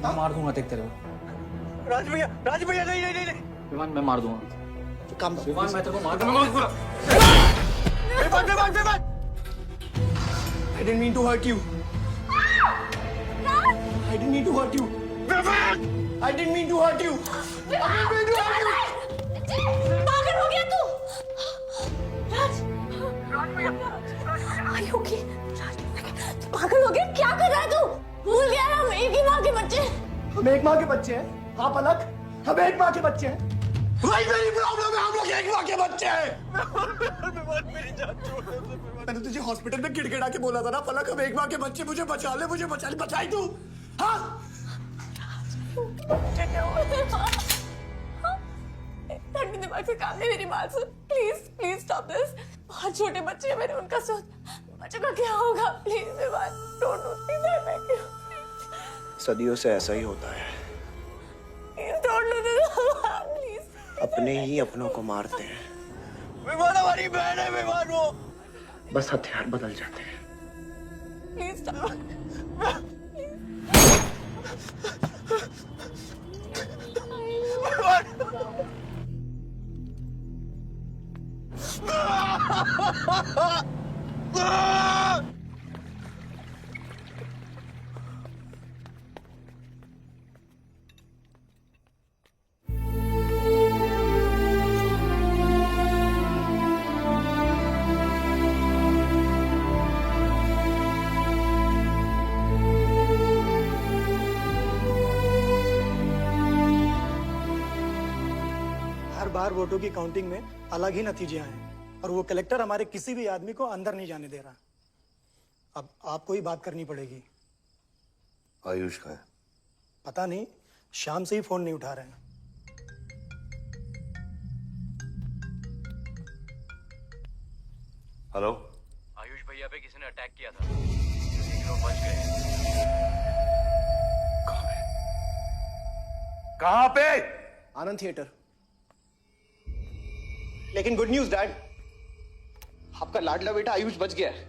मैं मार दूंगा देख तेरे को। राज भैया नहीं नहीं नहीं विमान मैं मार दूंगा। काम विमान मैं तेरे को मार दूंगा। विमान I didn't mean to hurt you. I didn't mean to hurt you. I didn't mean to hurt you. पागल हो गया तू? राज Are you okay? तू पागल हो गया? क्या कर रहा है तू? भूल गया हम एक ही माँ के बच्चे। हम एक माँ के बच्चे हैं। आप अलग, हम एक माँ के बच्चे हैं। भाई मेरी प्रॉब्लम है, हम लोग एक माँ के बच्चे हैं। मेरी जान छोड़ दे। मैंने तुझे हॉस्पिटल में गिड़गिड़ा के बोला था ना पलक, हम एक माँ के बच्चे, मुझे बचा ले, बचाई तू। हाँ? ठंडी दिमाग से काम नहीं, मेरी बात सुन प्लीज स्टॉप दिस। बहुत छोटे बच्चे हैं मेरे, उनका सोच बच्चों का क्या होगा। प्लीज मेरी बात डोंट डू प्लीज। सदियों से ऐसा ही होता है, डोंट डू दिस प्लीज। अपने ही अपनों को मारते हैं। विमान हमारी बहन है, विमान वो बस हथियार बदल जाते हैं। Please stop. हर बार वोटों की काउंटिंग में अलग ही नतीजे आए और वो कलेक्टर हमारे किसी भी आदमी को अंदर नहीं जाने दे रहा। अब आपको ही बात करनी पड़ेगी। आयुष का है? पता नहीं, शाम से ही फोन नहीं उठा रहे हैं। हेलो, आयुष भैया पे किसी ने अटैक किया था, लोग बच गए। कहां पे? आनंद थिएटर। लेकिन गुड न्यूज डैड, आपका लाडला बेटा आयुष बच गया है।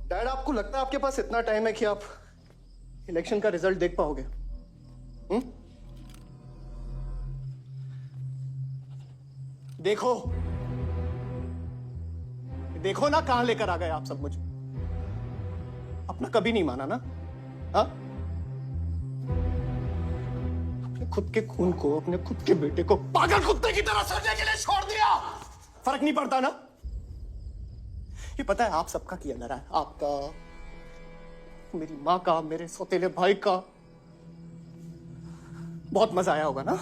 डैड आपको लगता है आपके पास इतना टाइम है कि आप इलेक्शन का रिजल्ट देख पाओगे? देखो देखो ना कहां लेकर आ गए आप सब मुझे। अपना कभी नहीं माना ना? हाँ, अपने खुद के खून को, अपने खुद के बेटे को पागल कुत्ते की तरह सड़ने के लिए छोड़ दिया। फर्क नहीं पड़ता ना? ये पता है आप सबका किया जा रहा है, आपका, मेरी माँ का, मेरे सौतेले भाई का। बहुत मजा आया होगा ना?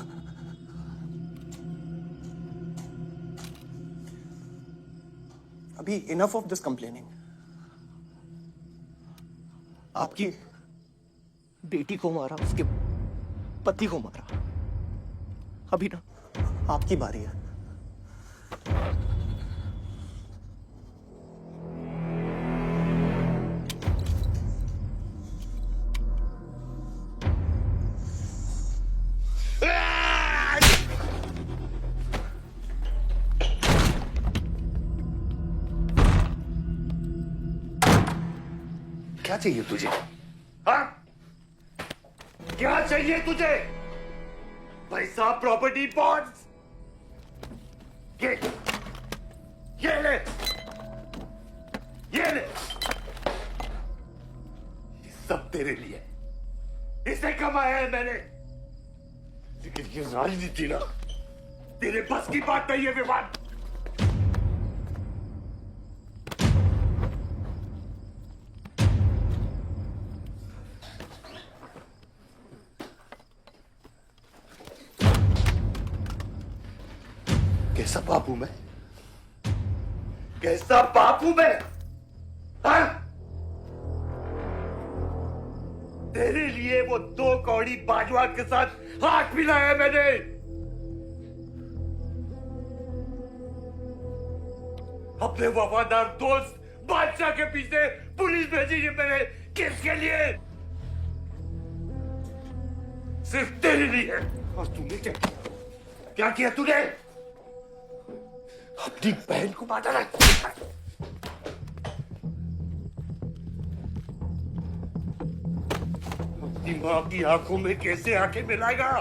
अभी इनफ ऑफ दिस कंप्लेनिंग। आपकी बेटी को मारा, उसके पति को मारा, अभी ना आपकी बारी है। क्या चाहिए तुझे? हाँ? क्या चाहिए तुझे? पैसा, प्रॉपर्टी, बॉन्ड्स? ये ले, ये ले। ये सब तेरे लिए, इसे कमाया है मैंने। लेकिन ये राजनीति ना तेरे बस की बात नहीं है विमान। कैसा बाप हूं मैं? कैसा बाप हूं मैं? हाँ? तेरे लिए वो 2 कौड़ी बाजवान के साथ हाथ मिलाया मैंने। अपने वफादार दोस्त बादशाह के पीछे पुलिस भेजी है मैंने। किसके लिए? सिर्फ तेरे लिए। और तूने क्या किया तूने? अपनी बहन को मारा। अपनी माँ की आंखों में कैसे आंखें मिलाएगा?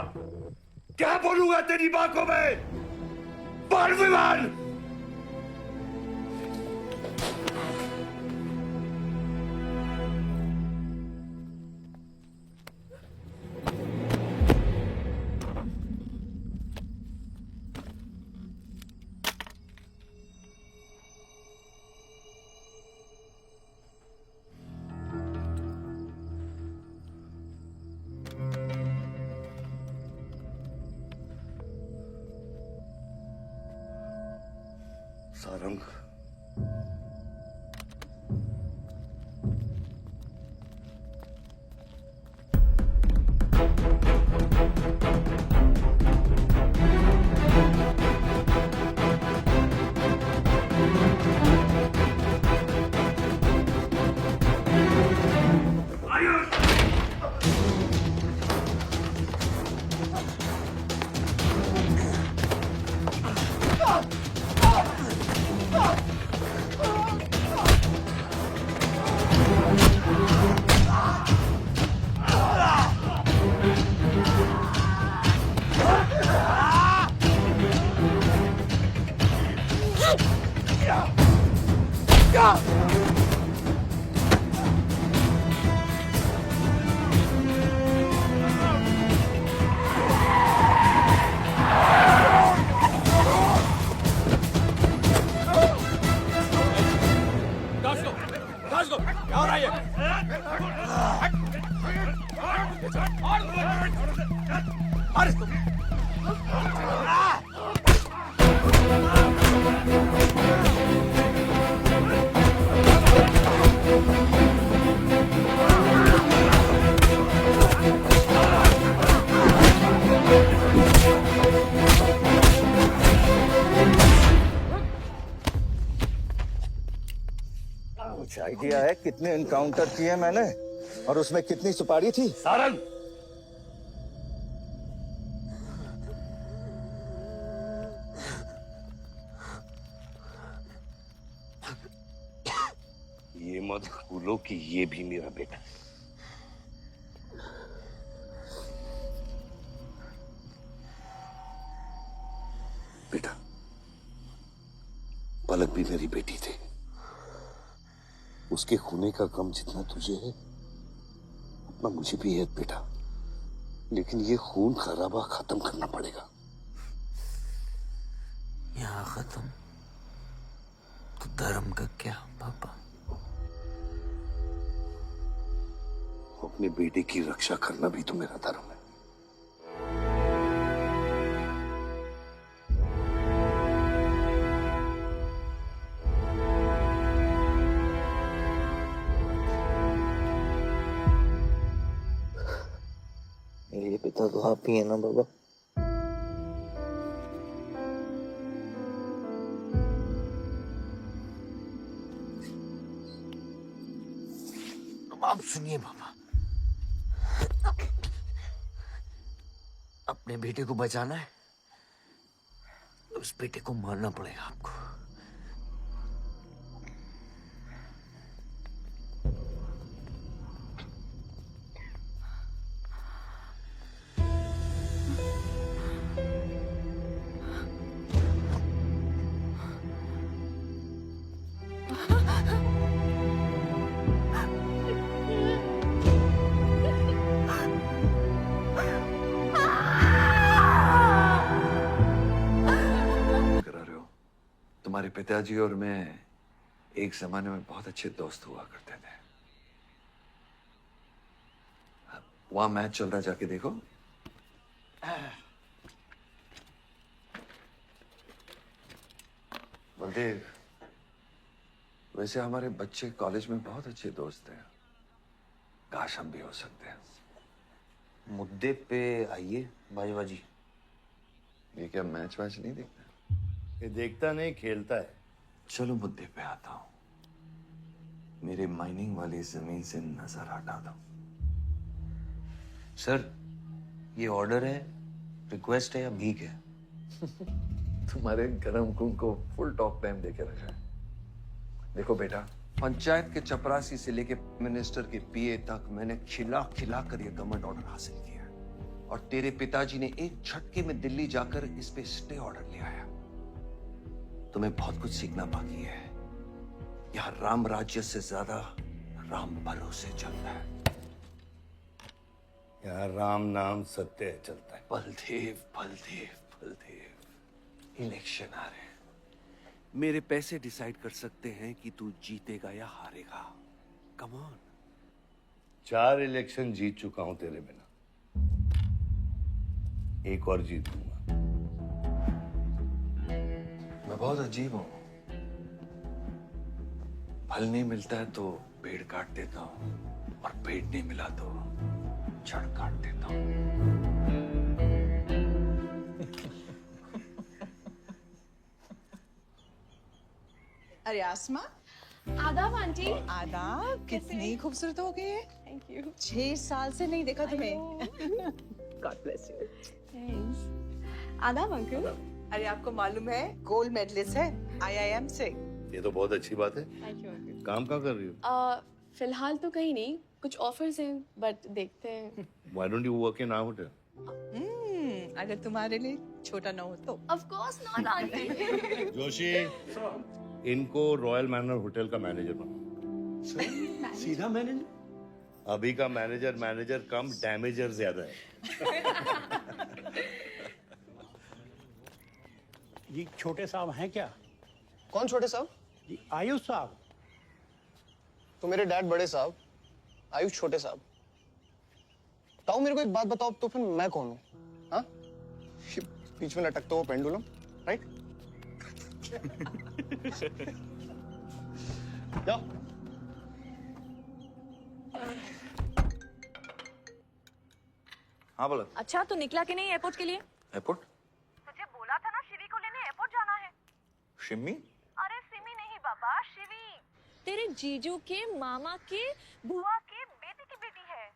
क्या बोलूंगा तेरी माँ को मैं? बोल विमान! सारंग, कुछ आइडिया है कितने एनकाउंटर किए मैंने और उसमें कितनी सुपारी थी? सारंग, ये मत भूलो कि ये भी मेरा बेटा है। बेटा, पलक भी मेरी बेटी थी। उसके खूने का गम जितना तुझे है उतना मुझे भी है बेटा, लेकिन ये खून खराबा खत्म करना पड़ेगा। यहाँ खत्म तो धर्म का क्या पापा? अपने बेटे की रक्षा करना भी तो मेरा धर्म है। मेरे पिता तो आप ही है ना बाबा? आप सुनिए बाबा, अपने बेटे को बचाना है तो उस बेटे को मारना पड़ेगा आपको। तुम्हारे पिताजी और मैं एक जमाने में बहुत अच्छे दोस्त हुआ करते थे। वहां मैच चल रहा, जाके देखो। बलदेव, वैसे हमारे बच्चे कॉलेज में बहुत अच्छे दोस्त हैं। काश हम भी हो सकते हैं। मुद्दे पे आइए बाजवा जी। ये क्या मैच वैच नहीं देखता? ये देखता नहीं, खेलता है। चलो मुद्दे पे आता हूं। मेरे माइनिंग वाली जमीन से नजर हटा दो। सर, ये ऑर्डर है, रिक्वेस्ट है या भीख है? तुम्हारे गरम खून को फुल टॉक टाइम देके रखा है। देखो बेटा, पंचायत के चपरासी से लेके मिनिस्टर के पीए तक मैंने खिला खिला कर ये गवर्नमेंट ऑर्डर हासिल किया है। और तेरे पिताजी ने एक झटके में दिल्ली जाकर इस पे स्टे ऑर्डर ले आया। तुम्हें बहुत कुछ सीखना बाकी है। यहाँ राम राज्य से ज्यादा राम भरोसे चलता है। यहाँ राम नाम सत्य चलता है। बलदेव बलदेव बलदेव, इलेक्शन आ रहे हैं। मेरे पैसे डिसाइड कर सकते हैं कि तू जीतेगा या हारेगा। Come on. 4 इलेक्शन जीत चुका हूं तेरे बिना, एक और जीतूंगा। मैं बहुत अजीब हूं। फल नहीं मिलता है तो पेड़ काट देता हूं, और पेड़ नहीं मिला तो जड़ काट देता हूं। अरे आसमा, आदाब आंटी। आदाब। कितनी खूबसूरत हो गई है। Thank you. 6 साल से नहीं देखा तुम्हें। God bless you. थैंक्स। आदाब अंकल। अरे आपको मालूम है गोल्ड मेडलिस्ट है IIM से। ये तो बहुत अच्छी बात है। Thank you uncle. काम क्या कर रही हो? फिलहाल तो कहीं नहीं, कुछ ऑफर्स हैं बट देखते हैं। Why don't you work in our hotel? अगर तुम्हारे लिए छोटा ना हो तो। Of course not aunty. Joshi, इनको रॉयल मैनर होटल का मैनेजर बनाओ। सीधा मैनेजर? अभी का मैनेजर कम डैमेजर ज्यादा है। जी छोटे साहब हैं क्या? कौन छोटे साहब? जी आयुष साहब। तो मेरे डैड बड़े साहब, आयुष छोटे साहब। ताऊ मेरे को एक बात बताओ, तो फिर मैं कौन हूँ? हाँ? बीच में लटकता हुआ पेंडुलम, राइट? जाओ। हाँ बोला। अच्छा तो निकला कि नहीं एयरपोर्ट के लिए? एयरपोर्ट? तुझे बोला था ना शिवी को लेने एयरपोर्ट जाना है। शिमी? अरे सिमी नहीं बाबा, शिवी तेरे जीजू के मामा के बुआ के बेटे की बेटी है।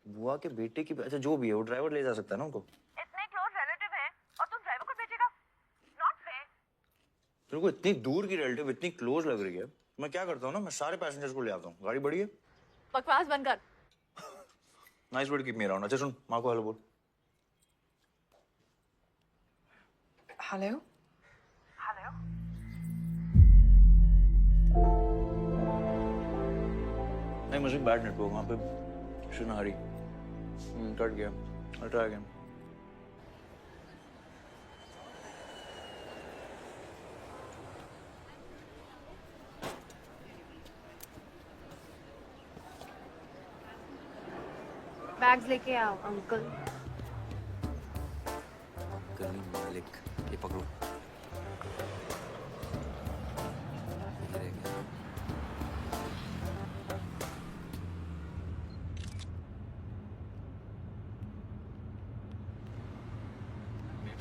बुआ के बेटे की? अच्छा जो भी है, वो ड्राइवर ले जा सकता है ना उनको। इतने क्लोज रिलेटिव हैं और तुम ड्राइवर को भेजेगा? Not fair. तेरे को इतनी दूर की रिलेटिव इतनी क्लोज लग रही है, मैं क्या करता हूँ ना, मैं सारे पैसेंजर्स को ले आता हूँ। गाड़ी बड़ी है। बकवास बंद कर। Nice word keep me around. अच्छा सुन, माँ को हेलो बोल। हेलो। नहीं मुझे बैड नेटवर्क वहाँ पे। सुनारी कट गया। I'll try again. बैग्स लेके आओ अंकल। गली मालिक, ये पकड़ो। ये रह गया।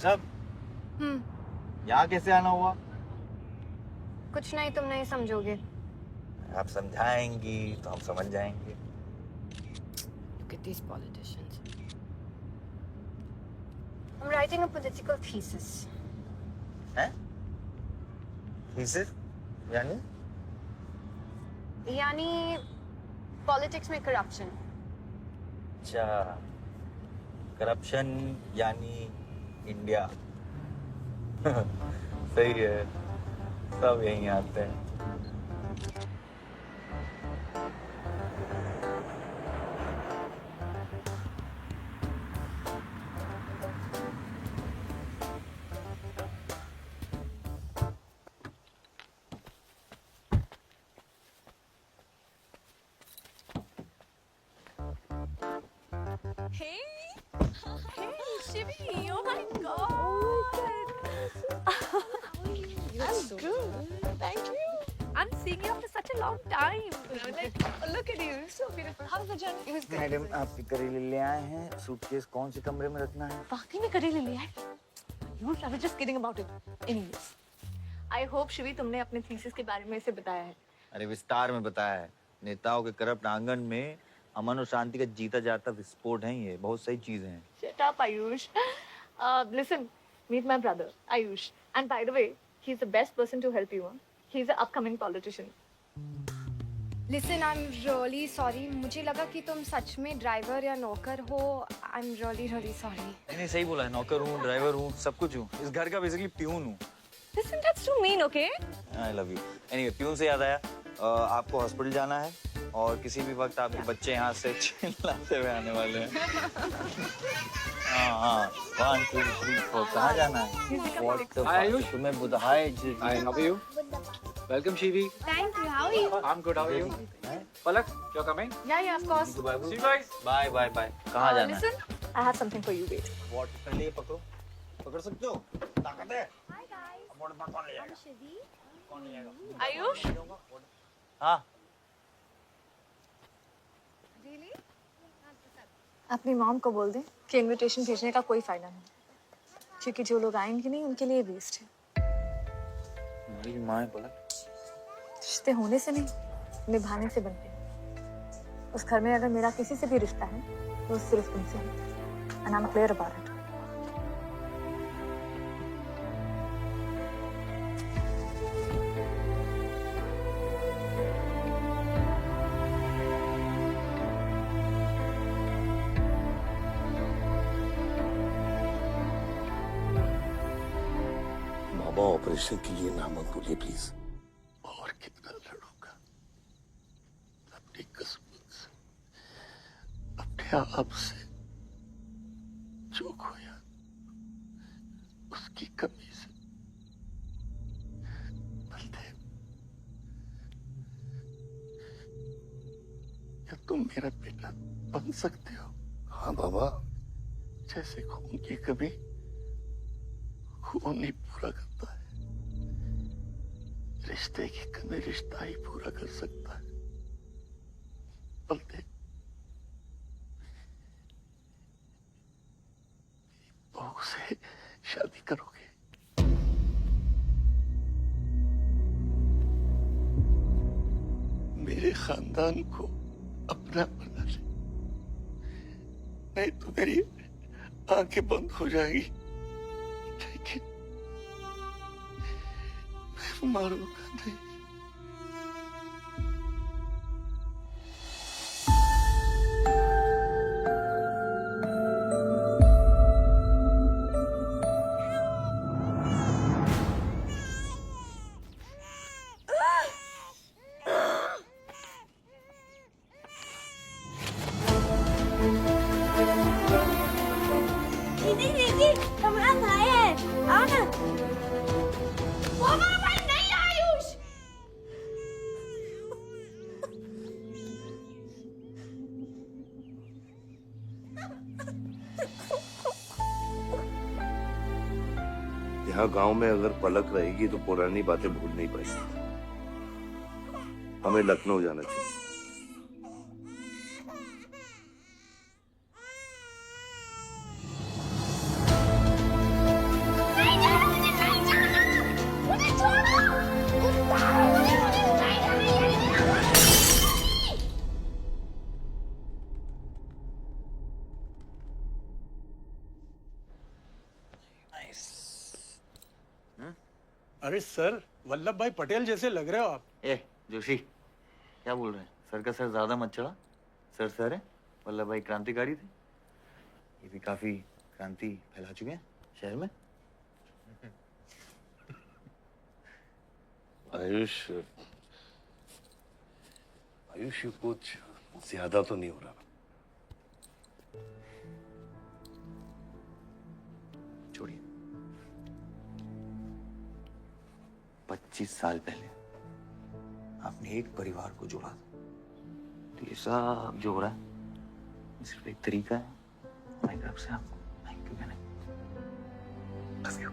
साहब, यहाँ कैसे आना हुआ? कुछ नहीं, तुम नहीं समझोगे। आप समझाएंगी तो हम समझ जाएंगे। Look at these politicians. I'm writing a political thesis. हैं? Thesis? यानी? यानी पॉलिटिक्स में करप्शन। अच्छा, करप्शन यानी इंडिया। सही है, सब यहीं आते हैं। Hey, Shivi, oh my God. I'm good. Thank you. I'm seeing you after such a long time. Like, look at you, so beautiful. How was the journey? It was good. Madam, आप करेले ले आए हैं। Suitcase कौन से कमरे में रखना है? वाकई में करेले लिया है? You, I was just kidding about it. Anyways, I hope Shivi तुमने अपने थीसिस के बारे में इसे बताया है। अरे विस्तार में बताया है। नेताओं के करप्ट आंगन में अमन और शांति का जीता जाता विस्फोट है ये। बहुत सही चीजें हैं। Shut up, Ayush. Listen, meet my brother, Ayush. And by the way, he's the best person to help you. Huh? He's an upcoming politician. Listen I am really sorry, मुझे लगा कि तुम सच में ड्राइवर या नौकर हो। I am really really sorry. नहीं सही बोला है, नौकर हूँ, ड्राइवर हूँ, सब कुछ हूँ। इस घर का बेसिकली प्यून हूँ। Listen that's to mean, okay? I love you. Anyway, peon से याद आया, आपको हॉस्पिटल जाना है और किसी भी वक्त आपके बच्चे यहाँ से चिल्लाते हुए आने वाले हैं। हाँ 1 2 3 4 कहाँ जाना है? आयुष, तुम्हें बुधाई Hi, how are you? Welcome, Shivi. Thank you, how are you? I'm good. How are you? Palak, you're coming? या of course. See you guys. Bye bye bye. कहाँ जाना है? Listen, I have something for you, wait. What? पहले ये पकड़ो, पकड़ सकते हो? ताकत है? हाय गाइस, कौन ले जाएगा? शिवी, कौन ले जाएगा? आयुष, हाँ रियली? अपनी मॉम को बोल दे कि इनविटेशन भेजने का कोई फायदा नहीं, क्योंकि जो लोग आएंगे नहीं उनके लिए वेस्ट है। मेरी माँ है पलक। रिश्ते होने से नहीं, निभाने से बनते हैं। उस घर में अगर मेरा किसी से भी रिश्ता है तो सिर्फ तुमसे है। And I am clear about it. Mama operation के लिए ना मत बोलिए प्लीज। और कितना लड़ूंगा अपनी किस्मत से, अपने आप से। जो खोया उसकी कमी से। बलदेव, क्या तुम मेरा बेटा बन सकते हो? हाँ बाबा। जैसे खून की कमी खून ही पूरा करता है, रिश्ते की कमी रिश्ता ही पूरा कर सकता है। बलदेव, बहू से शादी करोगे? मेरे खानदान को अपना बना ले, नहीं तो मेरी आंखें बंद हो जाएगी। लेकिन मैं मारूंगा नहीं। यहाँ गांव में अगर पलक रहेगी तो पुरानी बातें भूल नहीं पाएगी। हमें लखनऊ जाना चाहिए। अरे सर, वल्लभ भाई पटेल जैसे लग रहे हो आप। ए जोशी, क्या बोल रहे हैं? सर का सर ज्यादा मत चढ़ा। सर सर है, वल्लभ भाई क्रांतिकारी थे। ये भी काफी क्रांति फैला चुके हैं शहर में। आयुष, आयुष ये कुछ ज्यादा तो नहीं हो रहा? छोड़िए। 25 साल पहले आपने एक परिवार को जोड़ा था, तो ये सब जो हो रहा है सिर्फ एक तरीका है हमारी तरफ से आपको थैंक यू कहने। Love you.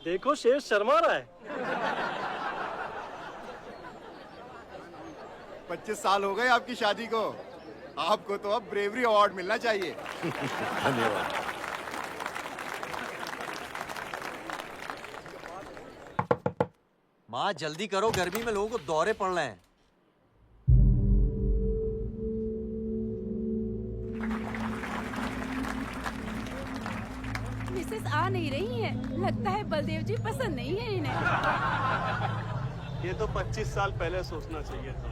देखो शेर शर्मा रहा है। 25 साल हो गए आपकी शादी को। आपको तो अब ब्रेवरी अवार्ड मिलना चाहिए। धन्यवाद। माँ जल्दी करो, गर्मी में लोगों को दौरे पड़ रहे हैं। मिसेस आ नहीं रही है, लगता है बलदेव जी पसंद नहीं है इन्हें। ये तो 25 साल पहले सोचना चाहिए था।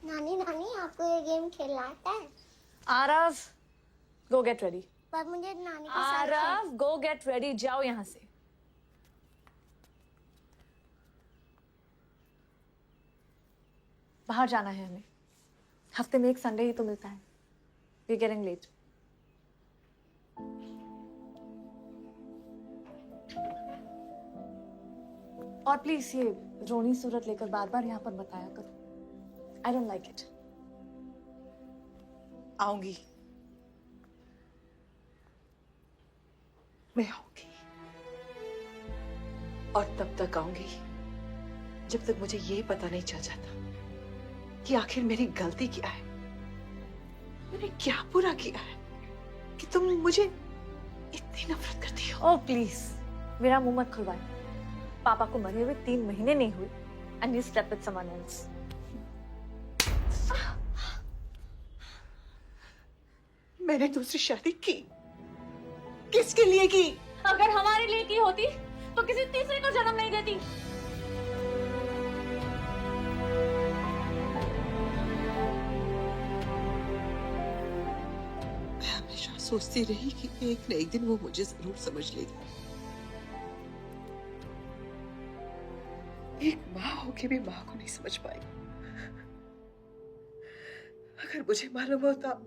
नानी नानी आपको ये गेम खेलना आता है? आरव, गो गेट रेडी। पर मुझे नानी के साथ आरव, गो गेट रेडी, जाओ यहाँ से। बाहर जाना है हमें, हफ्ते में एक संडे ही तो मिलता है। We getting late. और प्लीज ये रोनी सूरत लेकर बार बार यहाँ पर बताया करो। I don't like it. आऊंगी, मैं आऊंगी, और तब तक आऊंगी जब तक मुझे ये पता नहीं चल जाता कि आखिर मेरी गलती क्या है। मैंने क्या बुरा किया है कि तुम मुझे इतनी नफरत करती हो? ओह प्लीज, मेरा मुंह मत खुलवाए। पापा को मरे हुए 3 महीने नहीं हुए and you step with someone else. मैंने दूसरी शादी की, किसके लिए की? अगर हमारे लिए की होती तो किसी तीसरे को जन्म नहीं देती। मैं हमेशा सोचती रही कि एक न एक दिन वो मुझे जरूर समझ लेगी। एक माँ होके भी माँ को नहीं समझ पाई। अगर मुझे मालूम होता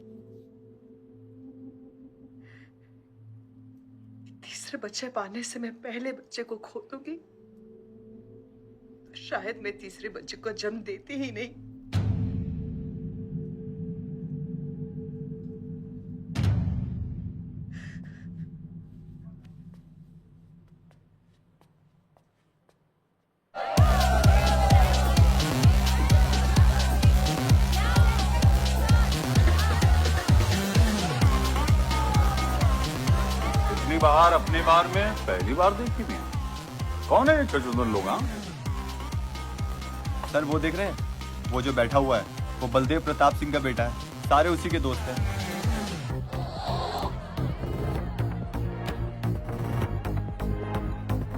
तीसरे बच्चे पाने से मैं पहले बच्चे को खो दूंगी, तो शायद मैं तीसरे बच्चे को जन्म देती ही नहीं। बाहर अपने बार में पहली बार देखी भी है। कौन है ये चचुंदर लोग? हाँ सर वो देख रहे हैं, वो जो बैठा हुआ है वो बलदेव प्रताप सिंह का बेटा है, सारे उसी के दोस्त हैं।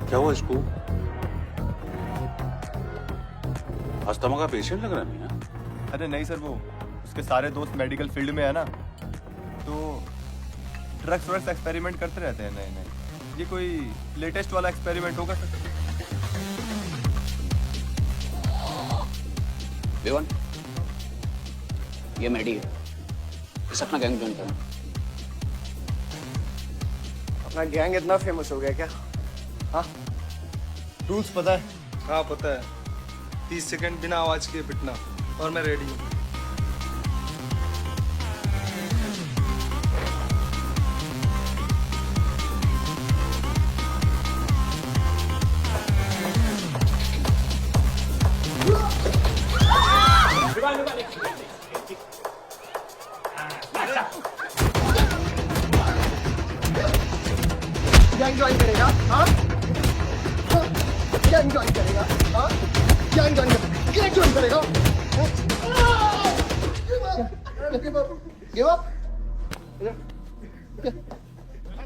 क्या हुआ इसको? अस्थमा का पेशेंट लग रहा है मियां। अरे नहीं सर, वो उसके सारे दोस्त मेडिकल फील्ड में है ना, तो ड्रग्स व्रग्स एक्सपेरिमेंट करते रहते हैं नए नए। ये कोई लेटेस्ट वाला एक्सपेरिमेंट होगा सर? देवन, ये मेडी है, इस अपना गैंग ज्वाइन करना। अपना गैंग इतना फेमस हो गया क्या? हाँ, रूल्स पता है? हाँ पता है। 30 सेकंड बिना आवाज के पिटना, और मैं रेडी हूँ। गैंग ज्वाइन करेगा? हाँ, गैंग ज्वाइन करेगा? हाँ, गैंग ज्वाइन करेगा? गैंग ज्वाइन करेगा? Give up?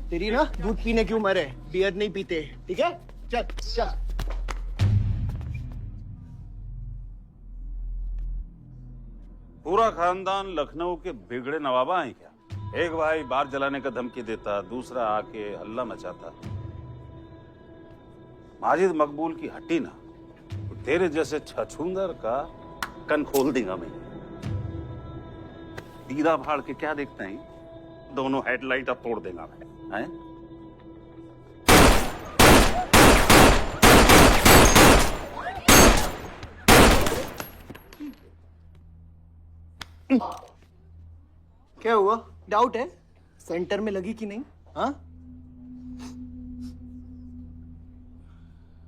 तेरी ना दूध पीने की उम्र है, बियर नहीं पीते, ठीक है? चल चल। पूरा खानदान लखनऊ के बिगड़े नवाबा हैं क्या? एक भाई बार जलाने का धमकी देता, दूसरा आके हल्ला मचाता। माजिद मकबूल की हट्टी ना, तो तेरे जैसे छछूंदर का कन खोल देगा मैं। दीदा फाड़ के क्या देखते हैं? दोनों हेडलाइट अब तोड़ देगा मैं। हैं? क्या हुआ? डाउट है सेंटर में लगी कि नहीं? हाँ?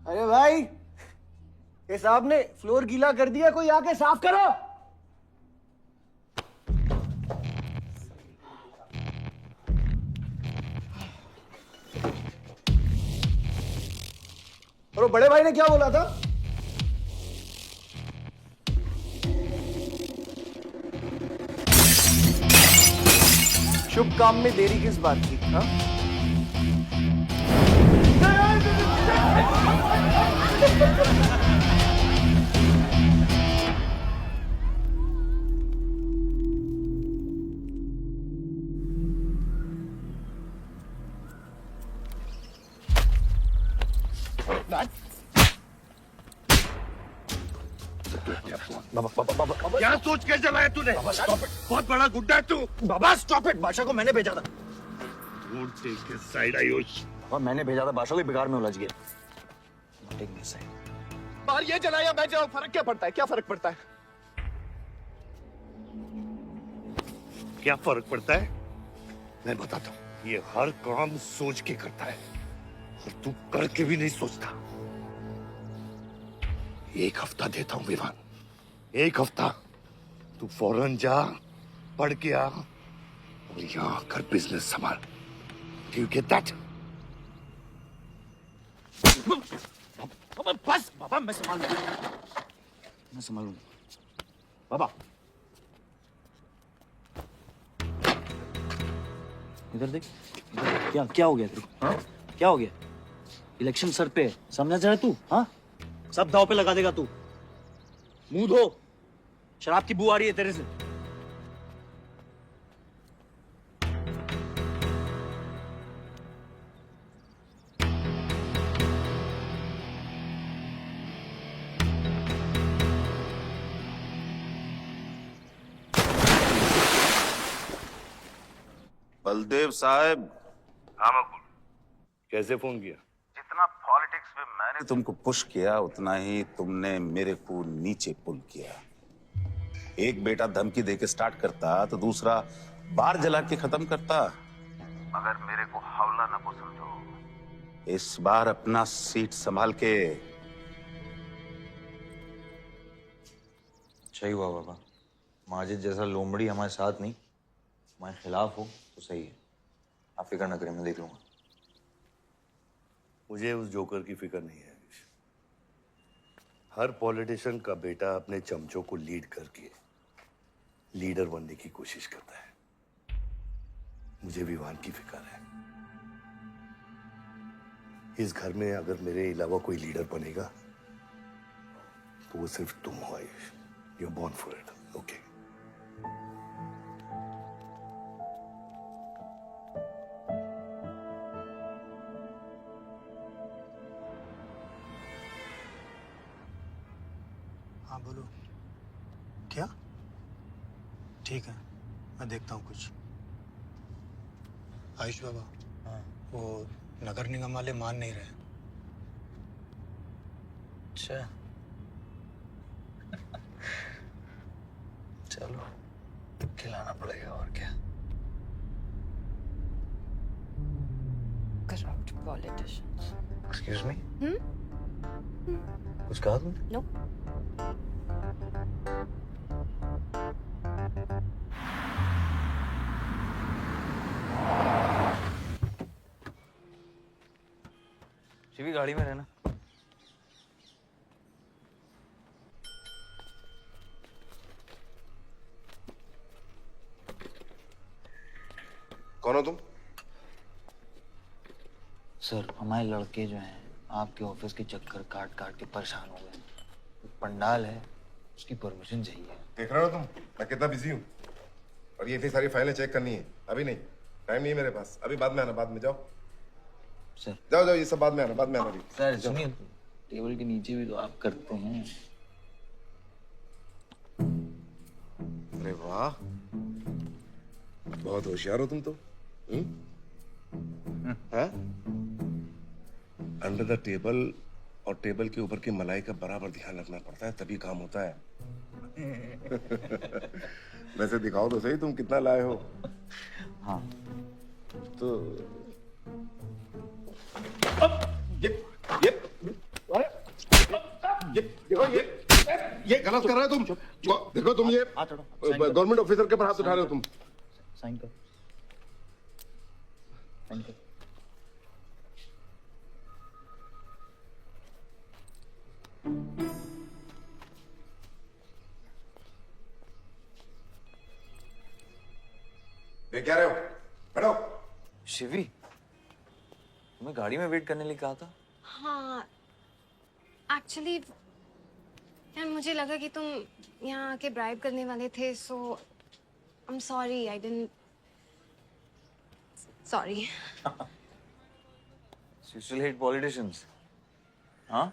अरे भाई, ये साहब ने फ्लोर गीला कर दिया, कोई आके साफ करो। और बड़े भाई ने क्या बोला था? शुभ काम में देरी किस बात की? हाँ? क्या सोच के चलाया तूने? बहुत बड़ा गुड्डा है तू। बाबा स्टॉप इट, बादशाह को मैंने भेजा था। Don't take his side, Ayush. बाबा मैंने भेजा था, बादशाह भी बिगाड़ में उलझ गया। Take me side. बाहर ये जलाया मैं जलाऊं, फर्क क्या पड़ता है? क्या फर्क पड़ता है? क्या फर्क पड़ता है? मैं बताता हूँ। ये हर काम सोच के करता है और तू करके भी नहीं सोचता। एक हफ्ता देता हूँ विवान, एक हफ्ता। तू फौरन जा, पढ़ के आ और यहाँ आकर बिजनेस संभाल। Do you get that? बस बाबा, मैं संभाल लूंगा, मैं संभाल लूंगा। बाबा इधर देख, इधर देख। क्या क्या हो गया तू? हाँ, क्या हो गया? इलेक्शन सर पे है, समझा जा रहा तू? हाँ, सब दाव पे लगा देगा तू। मुंह धो, शराब की बू आ रही है तेरे से। बलदेव साहब। हाँ मकुल, कैसे फोन किया? जितना पॉलिटिक्स में मैंने तुमको पुश किया, उतना ही तुमने मेरे को नीचे पुल किया। एक बेटा धमकी देके स्टार्ट करता तो दूसरा बार जला के खत्म करता। मगर मेरे को हौला ना समझो। इस बार अपना सीट संभाल के। अच्छा ही हुआ बाबा, माजिद जैसा लोमड़ी हमारे साथ नहीं, हमारे खिलाफ हो तो सही है। आप फिक्र ना करें, मैं देख लूंगा। मुझे उस जोकर की फिक्र नहीं है। हर पॉलिटिशियन का बेटा अपने चमचों को लीड करके लीडर बनने की कोशिश करता है। मुझे विवान की फिक्र है। इस घर में अगर मेरे अलावा कोई लीडर बनेगा तो वो सिर्फ तुम हो Ayush. You are born for it, okay? हाँ बोलो। क्या? ठीक है, मैं देखता हूँ कुछ। आयुष बाबा, हाँ, वो नगर निगम वाले मान नहीं रहे। अच्छा चलो, खिलाना पड़ेगा और क्या। Corrupt politicians. एक्सक्यूज मी, कुछ कहा तुमने? No. शिवी गाड़ी में रहना। कौन हो तुम? सर, हमारे लड़के जो हैं आपके ऑफिस के चक्कर काट काट के परेशान हो गए। पंडाल है, उसकी परमिशन चाहिए। देख रहे हो तुम मैं कितना बिजी हूँ, और ये इतनी सारी फाइलें चेक करनी है। अभी नहीं, टाइम नहीं है मेरे पास। अभी बाद में आना, बाद में जाओ। सर जाओ जाओ, ये सब बाद में आना, बाद में आना। अभी सर सुनिए, टेबल के नीचे भी तो आप करते हैं। अरे वाह, बहुत होशियार हो तुम तो। अंडर द टेबल और टेबल के ऊपर की मलाई का बराबर ध्यान रखना पड़ता है, तभी काम होता है। वैसे दिखाओ तो सही तुम कितना लाए हो। हाँ तो ये गलत कर रहे हो तुम। देखो तुम ये गवर्नमेंट ऑफिसर के ऊपर हाथ उठा रहे हो तुम। साइन कर, साइन कर। देख क्या रहे हो? बैठो। शिवी, तुम्हें गाड़ी में वेट करने लिए कहा था। हाँ एक्चुअली यार मुझे लगा कि तुम यहाँ आके ब्राइब करने वाले थे, so I am sorry, I didn't, sorry. You still hate politicians, huh?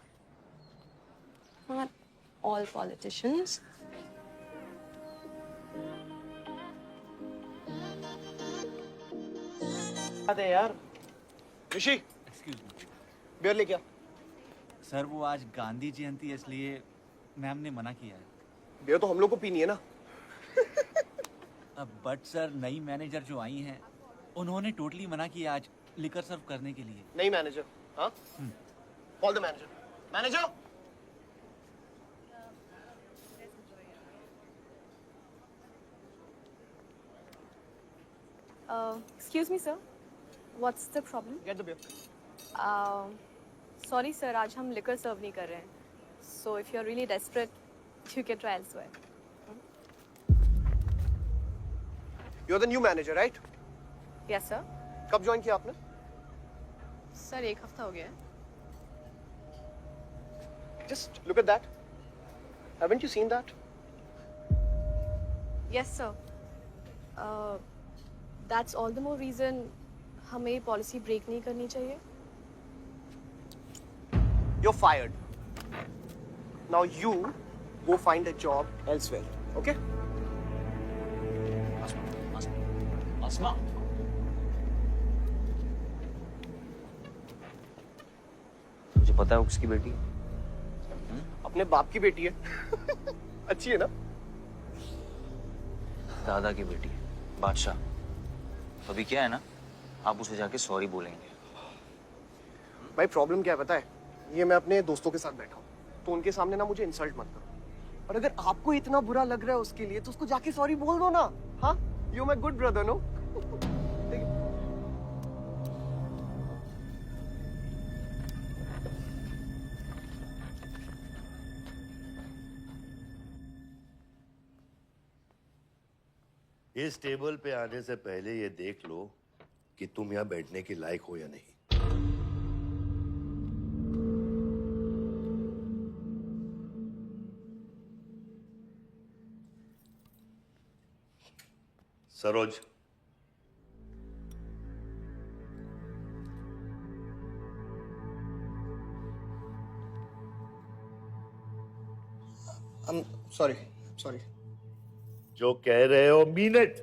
Not all politicians. अरे यार ऋषि, एक्सक्यूज मी बियर ले क्या? सर, वो आज गांधी जयंती है इसलिए मैम ने मना किया है। बियर तो हम लोग को पीनी है ना। बट सर, नई मैनेजर जो आई हैं उन्होंने टोटली मना किया आज लिकर सर्व करने के लिए। नहीं मैनेजर, हाँ? Call the manager. Manager, Excuse me, sir. What's the problem? Get the beer. Sorry, sir. आज हम liquor serve नहीं कर रहे हैं. So if you're really desperate, you can try elsewhere. You are the new manager, right? Yes, sir. कब join किया आपने? Sir, 1 हफ्ता हो गया है. Just look at that. Haven't you seen that? Yes, sir. That's all the more reason हमें ये policy break नहीं करनी चाहिए. You're fired. Now you go find a job elsewhere, okay? आसमा, मुझे पता है वो किसकी बेटी है। अपने बाप की बेटी है। अच्छी है ना? दादा की बेटी है, बादशाह। तो अभी क्या है ना, आप उसे जाके सॉरी बोलेंगे। भाई प्रॉब्लम क्या है पता है? ये मैं अपने दोस्तों के साथ बैठा हूँ, तो उनके सामने ना मुझे इंसल्ट मत करो। और अगर आपको इतना बुरा लग रहा है उसके लिए, तो उसको जाके सॉरी बोल दो ना। हाँ, you my good brother, no? इस टेबल पे आने से पहले ये देख लो कि तुम यहां बैठने के लायक हो या नहीं। सरोज, सॉरी। जो कह रहे हो mean it.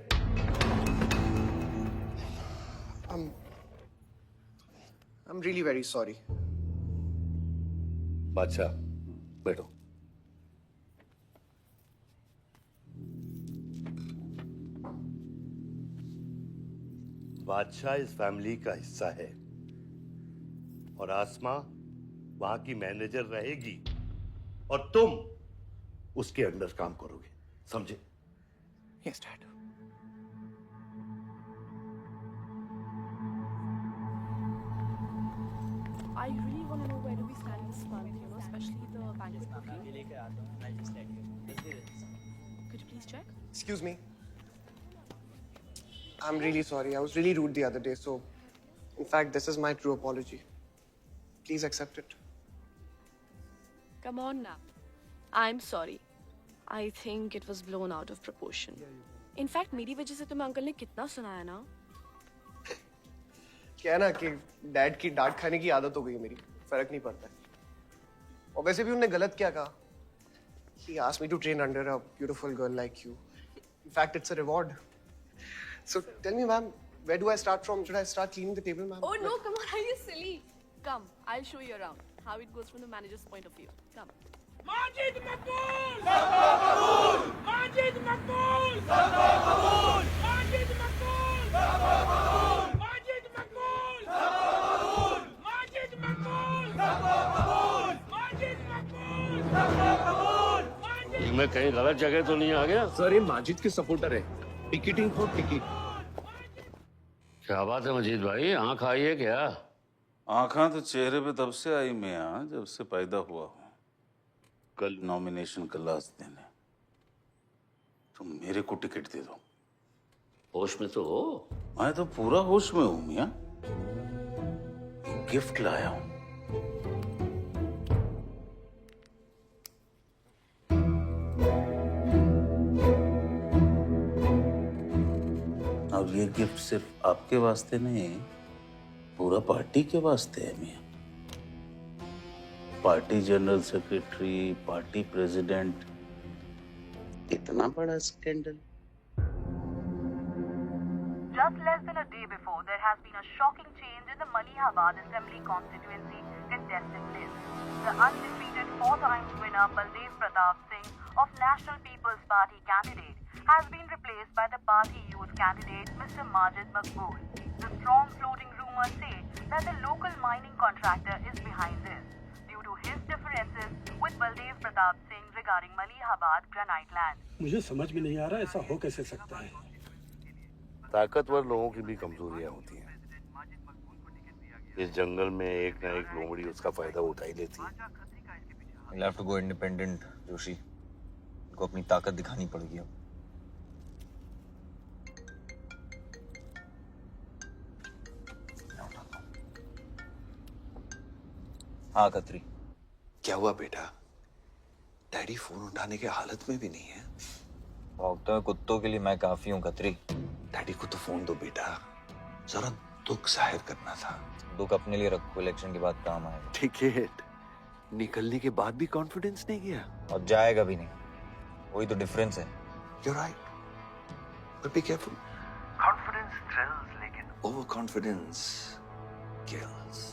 I'm really very sorry. बादशाह, बैठो। बादशाह इस फैमिली का हिस्सा है और आसमा वहां की मैनेजर रहेगी और तुम उसके अंडर काम करोगे, समझे? Yes, Dad. I really want to know where do we stand this month, you know, especially the bank booking. Could you please check? Excuse me. I'm really sorry. I was really rude the other day, so in fact, this is my true apology. Please accept it. Come on now. I'm sorry. I think it was blown out of proportion. In fact, मेरी वजह से तुम्हें uncle ने कितना सुनाया ना? क्या है ना कि डैड की डांट खाने की आदत हो गई है मेरी, फर्क नहीं पड़ता है। और वैसे भी उन्होंने गलत क्या कहा? He asked me to train under a beautiful girl like you. In fact, it's a reward. So tell me, ma'am, where do I start from? Should I start cleaning the table, ma'am? Oh no, come on, are you silly? Come, I'll show you around how it goes from the manager's point of view. Come. मैं कहीं गलत जगह तो नहीं आ गया? Sir ये माजिद के supporter है, टिकटिंग फॉर टिकट। क्या बात है मजीद भाई, आंख आई है क्या? आंखा तो चेहरे पे तब से आई मियाँ जब से पैदा हुआ हूँ। कल नॉमिनेशन का लास्ट दिन है, तुम मेरे को टिकट दे दो। होश में तो हो? मैं तो पूरा होश में हूँ मियाँ। गिफ्ट लाया हूँ। अब ये गिफ्ट सिर्फ आपके वास्ते नहीं, पूरा पार्टी के वास्ते है मियाँ। Party general secretary, party president, इतना बड़ा scandal. Just less than a day before, there has been a shocking change in the Malihabad Assembly constituency contestant list. The undefeated four-time winner Baldev Pratap Singh of National People's Party candidate has been replaced by the party youth candidate Mr. Majid Maqbool. The strong floating rumors say that the local mining contractor is behind this due to his differences with Baldev Pratap Singh regarding Malihabad granite land. मुझे समझ में नहीं आ रहा ऐसा हो कैसे सकता है। ताकतवर लोगों की भी कमजोरियां होती हैं। इस जंगल में एक ना एक लोमड़ी उसका फायदा उठा ही लेती है। You'll have to go independent, Joshi. उनको अपनी ताकत दिखानी पड़ेगी अब। हाँ खत्री। क्या हुआ बेटा? डैडी फोन उठाने के हालत में भी नहीं है। भौंकते हुए कुत्तों के लिए मैं काफी हूँ खत्री। डैडी को तो फोन दो बेटा, जरा दुख जाहिर करना था। दुख अपने लिए रखो, इलेक्शन के बाद काम आएगा। टिकट निकलने के बाद भी कॉन्फिडेंस नहीं गया और जाएगा भी नहीं, वही तो डिफरेंस है। You're right, but be careful. Confidence thrills, लेकिन overconfidence kills.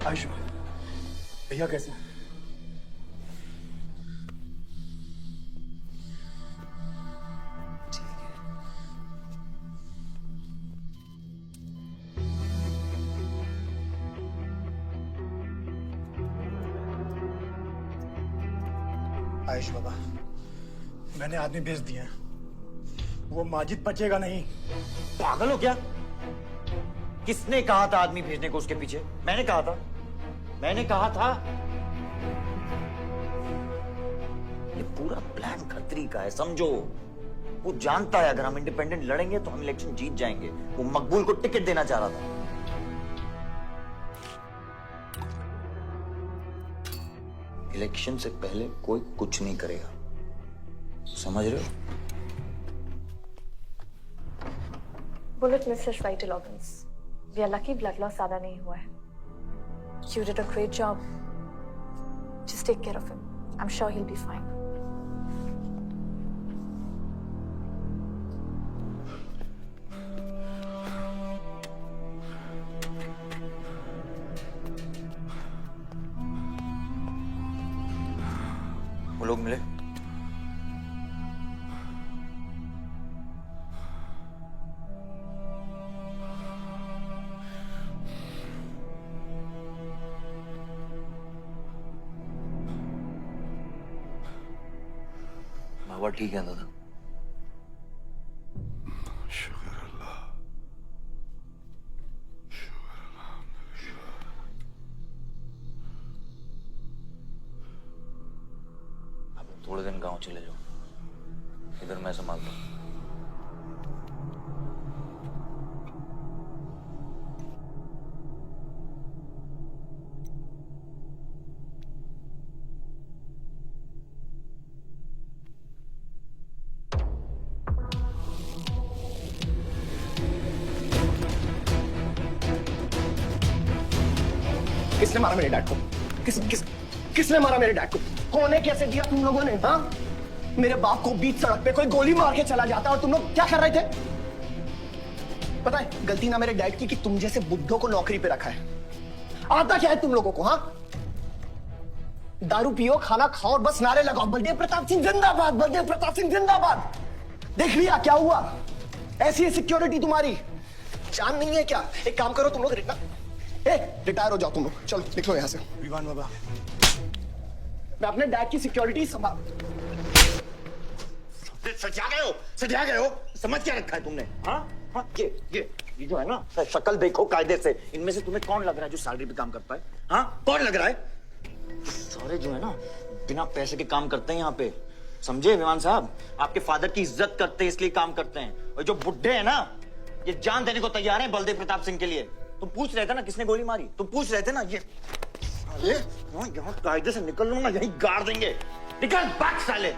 आयुष भैया कैसे? आयुष बाबा, मैंने आदमी भेज दिया है। वो माजिद बचेगा नहीं। पागल हो क्या? किसने कहा था आदमी भेजने को उसके पीछे? मैंने कहा था। ये पूरा प्लान खतरी का है, समझो। वो जानता है अगर हम इंडिपेंडेंट लड़ेंगे तो हम इलेक्शन जीत जाएंगे। वो मकबूल को टिकट देना चाह रहा था। इलेक्शन से पहले कोई कुछ नहीं करेगा, समझ रहे हो? Bullet misses vital organs. We are lucky blood loss ज्यादा नहीं हुआ है। You did a great job. Just take care of him. I'm sure he'll be fine. वो लोग मिले? बाबा ठीक है दादा? शुक्र अल्लाह, अब थोड़े दिन गांव चले जाओ, इधर मैं संभालता हूँ। किसने मारा मेरे डैड को? किसने मारा मेरे डैड को? कौन है? कैसे दिया तुम लोगों ने? हाँ, मेरे बाप को बीच सड़क पे कोई गोली मार के चला जाता और तुम लोग क्या कर रहे थे? पता है गलती ना मेरे डैड की कि तुम जैसे बुड्ढों को नौकरी पे रखा है। आता क्या है तुम लोगों को? हाँ, दारू पियो, खाना खाओ और बस नारे लगाओ, बलदेव प्रताप सिंह जिंदाबाद, बलदेव प्रताप सिंह जिंदाबाद। देख लिया क्या हुआ? ऐसी है सिक्योरिटी तुम्हारी। जान नहीं है क्या? एक काम करो तुम लोग, रिटायर हो जाओ तुम लोग, चलो निकलो यहां से। विवान बाबा, मैं अपने डैड की सिक्योरिटी संभाल। सजा गए हो। समझ क्या रखा है तुमने? हाँ, ये जो है ना, शक्ल देखो कायदे से। इनमें से तुम्हें कौन लग रहा है जो सैलरी पे काम करता है? हाँ, कौन लग रहा है? सारे जो है ना बिना पैसे के काम करते हैं यहाँ पे, समझे विमान साहब? आपके फादर की इज्जत करते हैं इसलिए काम करते हैं। और जो बुड्ढे हैं ना, ये जान देने को तैयार हैं बलदेव प्रताप सिंह के लिए। तुम पूछ रहे थे ना किसने गोली मारी? तुम पूछ रहे थे ना? ये साले यहाँ कायदे से निकल लूंगा, यहीं गाड़ देंगे। निकल भाग साले।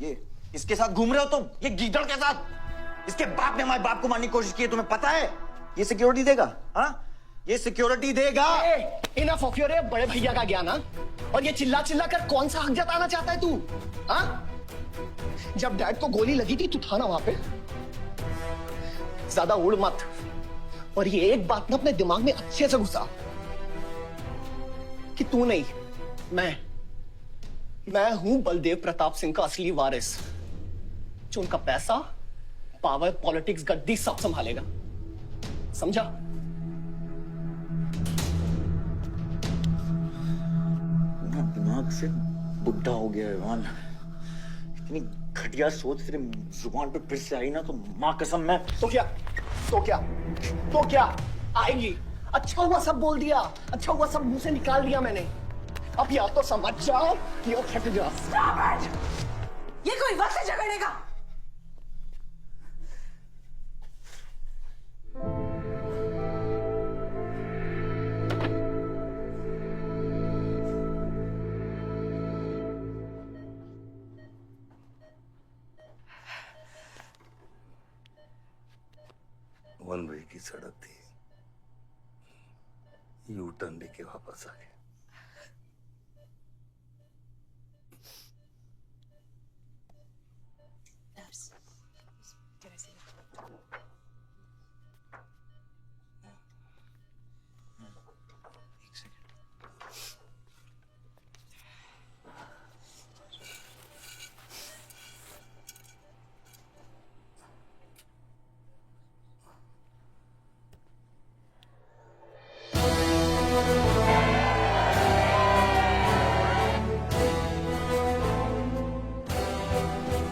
ये इसके साथ घूम रहे हो तुम, ये गीदड़ के साथ। इसके बाप ने हमारे बाप को मारने की कोशिश की है, तुम्हें पता है? ये सिक्योरिटी देगा? हाँ, ये सिक्योरिटी देगा। इनफ ऑफ योर बड़े भैया का ज्ञान। और ये चिल्ला चिल्ला कर कौन सा हक जताना चाहता है तू? हाँ, जब डैड को गोली लगी थी तू था ना वहां पे? ज्यादा उड़ मत। और ये एक बात ना अपने दिमाग में अच्छे से घुसा कि तू नहीं, मैं हूं बलदेव प्रताप सिंह का असली वारिस, जो उनका पैसा, पावर, पॉलिटिक्स, गद्दी सब संभालेगा। समझा? दिमाग से बुढ़ा हो गया है मान। इतनी घटिया सोच तेरे जुबान पे फिर से आई ना तो माँ कसम मैं। तो क्या आएगी? अच्छा हुआ सब बोल दिया, अच्छा हुआ सब मुंह से निकाल दिया मैंने। अब या तो समझ जाओ या फट जाओ। ये कोई वक्त है झगड़ने का? वन वे की सड़क थी, यू टर्न लेके वापस आ गए।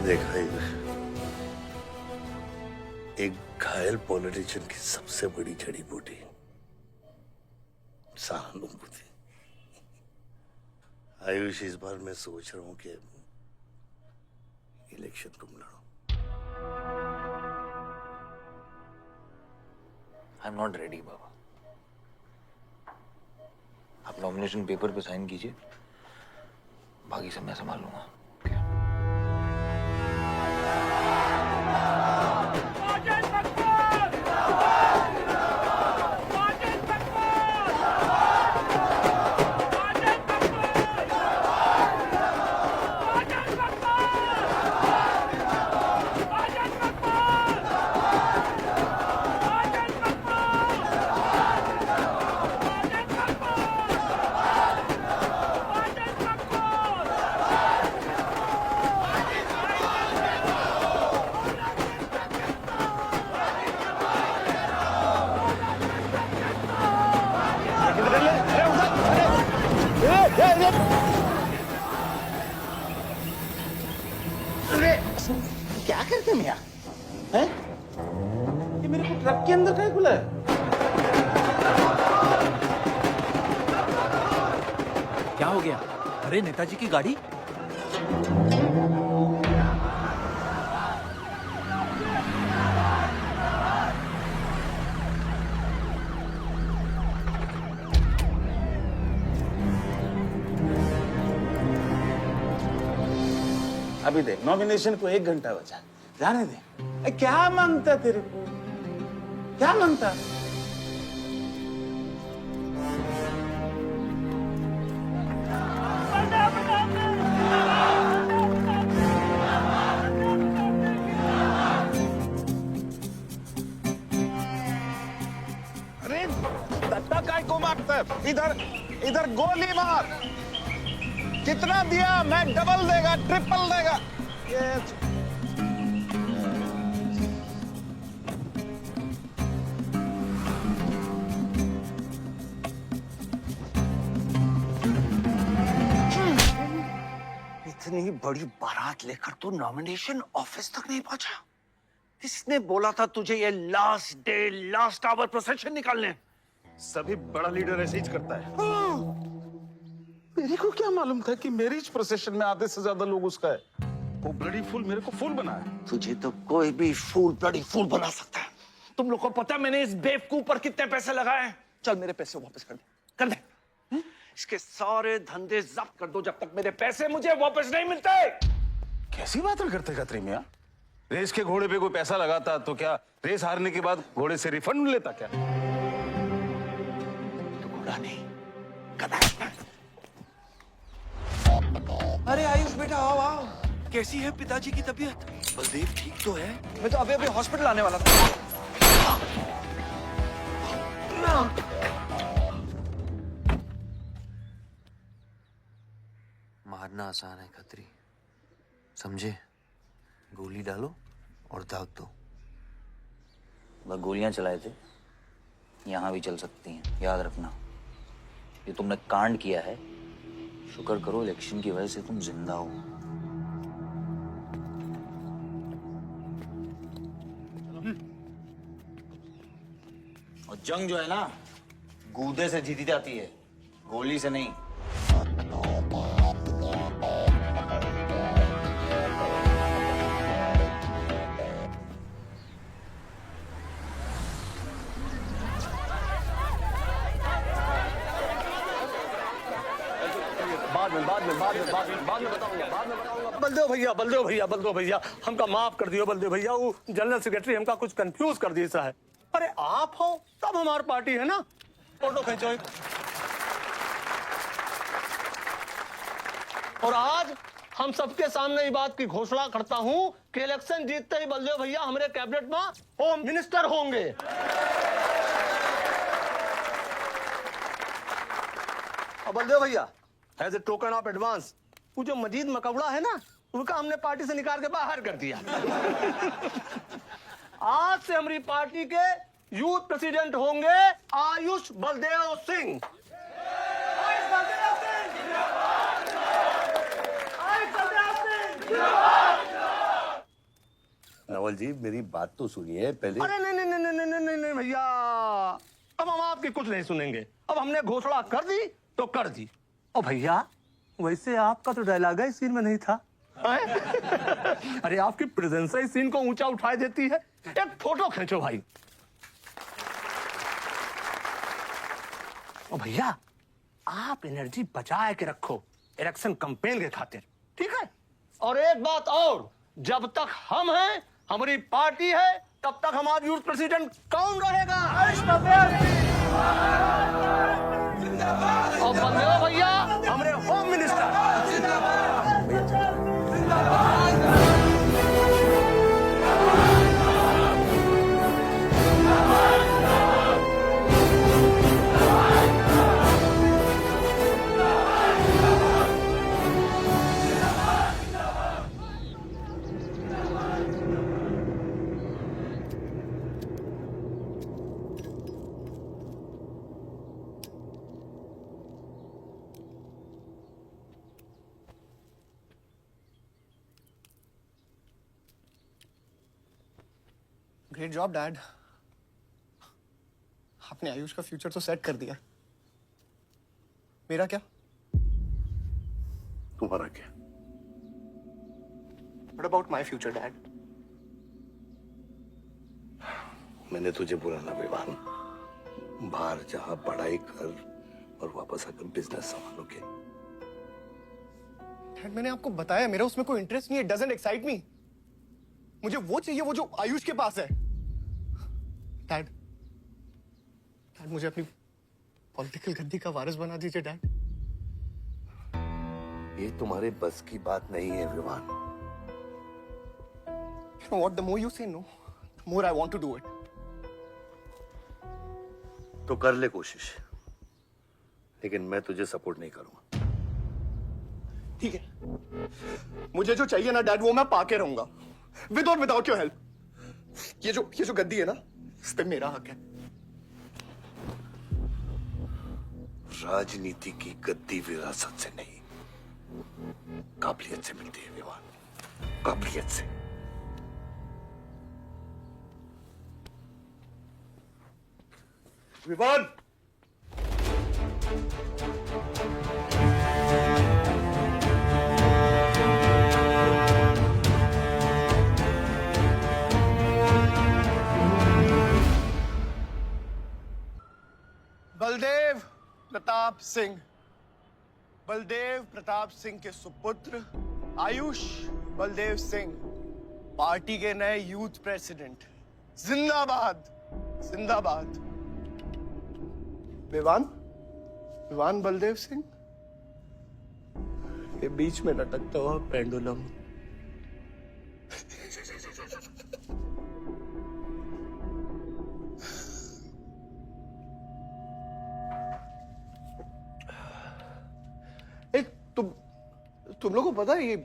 देखा एक घायल पॉलिटिशियन की सबसे बड़ी जड़ी बूटी सहानुभूति। आयुष, इस बार मैं सोच रहा हूं कि इलेक्शन तुम लड़ो। आई एम नॉट रेडी बाबा। आप नॉमिनेशन पेपर पे साइन कीजिए, बाकी सब मैं संभाल लूंगा। क्या करते मियां? हैं? ये मेरे को ट्रक के अंदर क्या खुला है? क्या हो गया? अरे नेताजी की गाड़ी। अभी देख, नॉमिनेशन को 1 घंटा बचा, जाने दे। क्या मांगता तेरे को? क्या मांगता? अरे दत्ता काय को मारता है? इधर इधर गोली मार। कितना दिया? मैं डबल देगा, ट्रिपल देगा। ये इतनी बड़ी बारात लेकर तू नॉमिनेशन ऑफिस तक नहीं पहुंचा? किसने बोला था तुझे ये last day last hour procession निकालने? सभी बड़ा लीडर ऐसे ही करता है। मेरे को क्या मालूम था कि मैरिज प्रोसेशन में आधे से ज्यादा लोग उसका है। वो ब्लडी फूल मेरे को फूल बनाया। तुझे तो कोई भी फूल ब्लडी फूल बना सकता है। तुम लोग को पता है मैंने इस बेवकूफ पर कितने पैसे लगाए? चल मेरे पैसे वापस कर दे, कर दे। इसके सारे धंधे जब्त कर दो जब तक मेरे पैसे मुझे वापस नहीं मिलते। कैसी बातें करते खतरी मियां? रेस के घोड़े पे कोई पैसा लगाता तो क्या रेस हारने के बाद घोड़े से रिफंड लेता क्या? तो घोड़ा नहीं, गधा है। अरे आयुष बेटा, आओ आओ। कैसी है पिताजी की तबीयत? बलदेव ठीक तो है? मैं तो अभी हॉस्पिटल आने वाला था। मारना आसान है खतरी, समझे? गोली डालो और दाग दो। वह गोलियां चलाए थे, यहां भी चल सकती हैं, याद रखना। ये तुमने कांड किया है, शुक्र करो इलेक्शन की वजह से तुम जिंदा हो। और जंग जो है ना, गूदे से जीती जाती है, गोली से नहीं। बाद में बताऊंगा। बलदेव भैया हमका माफ कर दियो। बलदेव भैया, वो जनरल सेक्रेटरी हमका कुछ कंफ्यूज कर दिया है। अरे आप हो तब हमारी पार्टी है ना। फोटो खींचो। और आज हम सबके सामने ये बात की घोषणा करता हूं कि इलेक्शन जीतते ही बलदेव भैया हमारे कैबिनेट में होम मिनिस्टर होंगे। और बलदेव भैया, as a token of advance, वो जो मजीद मकबड़ा है ना, उनका हमने पार्टी से निकाल के बाहर कर दिया। आज से हमारी पार्टी के यूथ प्रेसिडेंट होंगे आयुष बलदेव सिंह। रावल जी मेरी बात तो सुनिए पहले। अरे नहीं नहीं नहीं नहीं नहीं नहीं नहीं भैया, अब हम आपकी कुछ नहीं सुनेंगे। अब हमने घोषणा कर दी तो कर दी। और भैया वैसे आपका तो डायलॉग इस सीन में नहीं था। अरे आपकी प्रेजेंस इस सीन को ऊंचा उठा देती है। एक फोटो खींचो भाई। और भैया आप एनर्जी बचा के रखो इलेक्शन कैंपेन के खातिर, ठीक है? और एक बात और, जब तक हम हैं, हमारी पार्टी है, तब तक हमारा यूथ प्रेसिडेंट कौन रहेगा? और बंदे हो भैया हमारे home minister. Great job dad. आपने आयुष का फ्यूचर तो सेट कर दिया, मेरा क्या? तुम्हारा क्या? What about my future, Dad? मैंने तुझे बोला ना विवान, बाहर जहां पढ़ाई कर और वापस आकर बिजनेस संभालोगे। डैड मैंने आपको बताया मेरा उसमें कोई इंटरेस्ट नहीं है। Doesn't excite me. मुझे वो चाहिए वो जो आयुष के पास है। डैड मुझे अपनी पॉलिटिकल गद्दी का वारिस बना दीजिए डैड। ये तुम्हारे बस की बात नहीं है Vivaan. You know what? The more you say no, the more I want to do it. तो कर ले कोशिश, लेकिन मैं तुझे सपोर्ट नहीं करूंगा। ठीक है, मुझे जो चाहिए ना डैड वो मैं पाके रहूंगा, विद और विदाउट योर हेल्प। ये जो गद्दी है ना, इस पे मेरा हक है। राजनीति की गद्दी विरासत से नहीं, काबिलियत से मिलती है विवान, काबिलियत से। विवान बलदेव प्रताप सिंह, बलदेव प्रताप सिंह के सुपुत्र आयुष बलदेव सिंह पार्टी के नए यूथ प्रेसिडेंट। जिंदाबाद जिंदाबाद। विवान बलदेव सिंह, ये बीच में लटकता हुआ पेंडुलम। तुम लोगों को पता है ये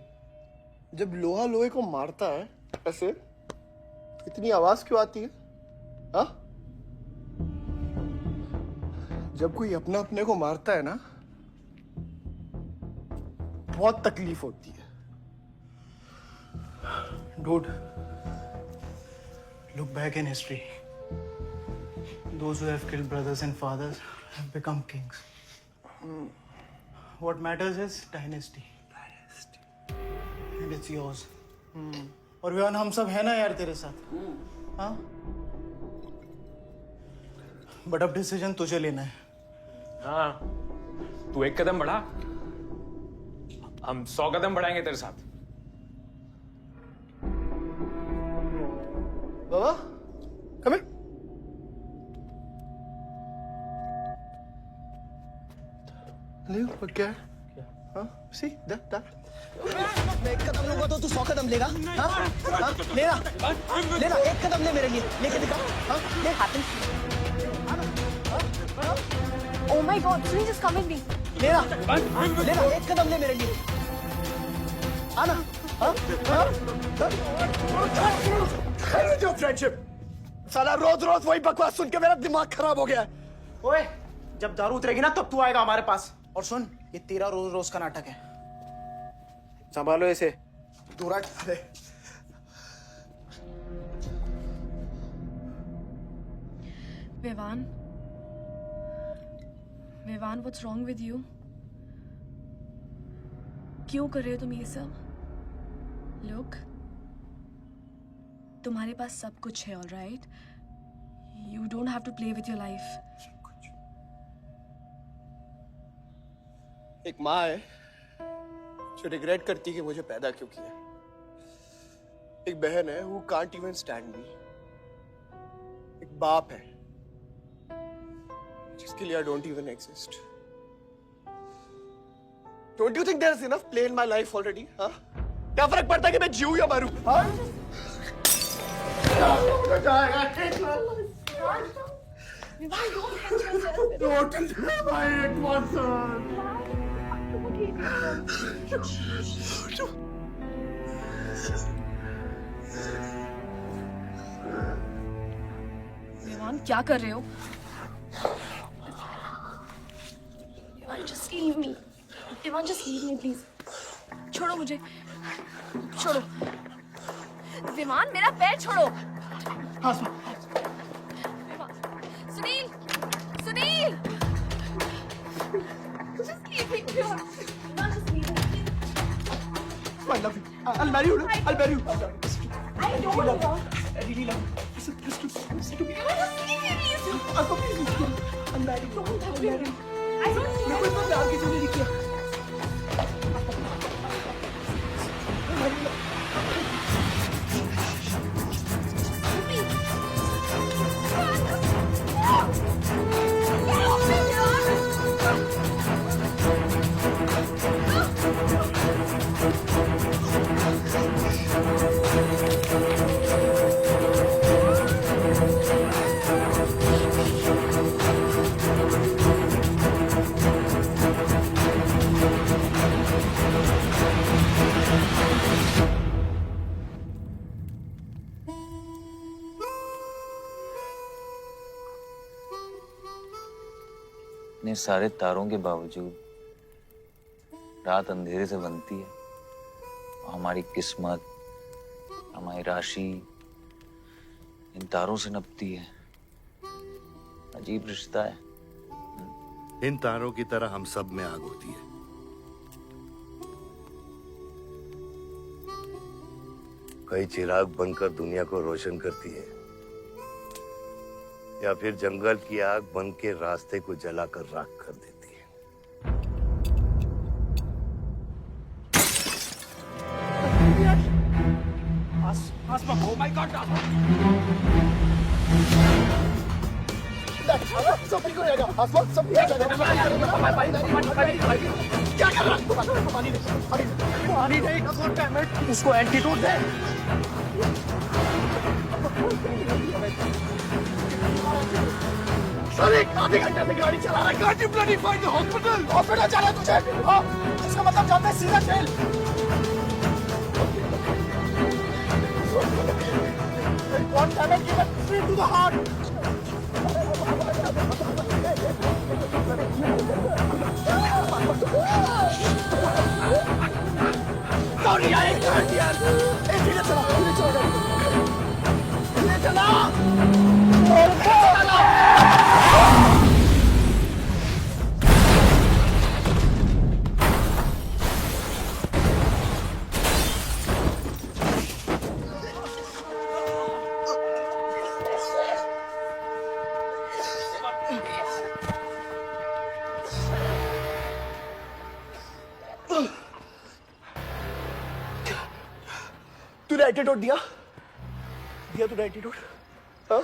जब लोहा लोहे को मारता है ऐसे इतनी आवाज क्यों आती है? हाँ? जब कोई अपना अपने को मारता है ना बहुत तकलीफ होती है। Dude, look back in history. Those who have killed brothers and fathers have become kings. What matters is dynasty. And it's yours. और विवान हम सब है ना यार तेरे साथ। हाँ? बट अब डिसीजन तुझे लेना है। हाँ, तू एक कदम बढ़ा, हम 100 कदम बढ़ाएंगे तेरे साथ। बाबा, come here. ले और क्या है? हाँ? See that? मैं एक कदम लूंगा तो तू 100 कदम लेगा? हाँ? हाँ? लेना, एक कदम ले मेरे लिए, लेके दिखा। हाँ? ले हाथ। Oh my God, please just come with me. लेना, एक कदम ले मेरे लिए। आना, हाँ? जो फ्रेंडशिप, साला रोज वही बकवास सुन के मेरा दिमाग खराब हो गया है। ओए, जब दारू उतरेगी ना तब तू आएगा हमारे पास। और सुन, ये तेरा रोज का नाटक है। संभालो इसे। दूर हट। Vivan? Vivan, what's wrong with you? क्यों कर रहे हो तुम ये सब? Look, तुम्हारे पास सब कुछ है, all right? You don't have to play with your life. एक माँ है जो रिग्रेट करती है कि मुझे पैदा क्यों किया। एक बहन है who can't even stand me. एक बाप है जिसके लिए I don't even exist. Don't you think there's enough play in my life already? हाँ? क्या फर्क पड़ता है कि मैं जीऊं या मरूं? हाँ? विवान, क्या कर रहे हो? Vivaan, just leave me. Vivaan, just leave me, please. छोड़ो मुझे, छोड़ो। विवान, मेरा पैर छोड़ो। Vivaan, Sunil, Sunil, just leave me. Vivaan, just leave me. I love you. I'll marry you. I'll marry you. I don't want to. I really love you. Listen to me. Just leave me, please. I'll marry you. Don't have me. I don't need मैं कोई इतना प्यार किसी ने नहीं किया। इतने सारे तारों के बावजूद रात अंधेरे से बनती है। हमारी किस्मत, हमारी राशि इन तारों से नपती है। अजीब रिश्ता है। इन तारों की तरह हम सब में आग होती है। कई चिराग बनकर दुनिया को रोशन करती है, या फिर जंगल की आग बन के रास्ते को जलाकर राख कर देती है। Oh my God! सब ठीक हो जाएगा। आसमान सब ठीक हो जाएगा। क्या कर रहा है? पानी नहीं। उसको एंटीडोट दे। अरे आधे घंटे से गाड़ी चला रहा है। Can't you bloody find the hospital? Hospital जाना है तुझे? हाँ, इसका मतलब जानता है सीधा jail. One damage given straight to the heart. Sorry, I can't hear. धीरे चला, धीरे चला, धीरे चला। तूने एंटीडोट दिया? दिया तूने एंटीडोट? हाँ?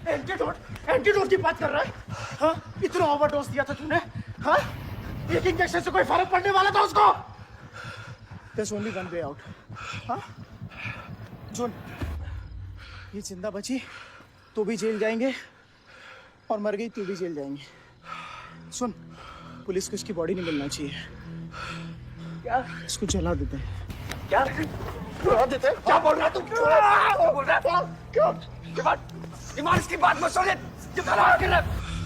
एंटीडोट? एंटीडोट की बात कर रहा है? हाँ? इतना ओवरडोज दिया था तूने? हाँ? एक इंजेक्शन से कोई फर्क पड़ने वाला था उसको? There's only one way out. हाँ? सुन, ये जिंदा बची तो भी जेल जाएंगे और मर गई तो भी जेल जाएंगे। सुन, पुलिस को इसकी बॉडी नहीं मिलना चाहिए। क्या? इसको जला देते हैं। क्या? जला देते हैं? क्या बोल रहा है तू? क्या बोल रहा है? क्यों? ईमान इसकी बात मत सुन।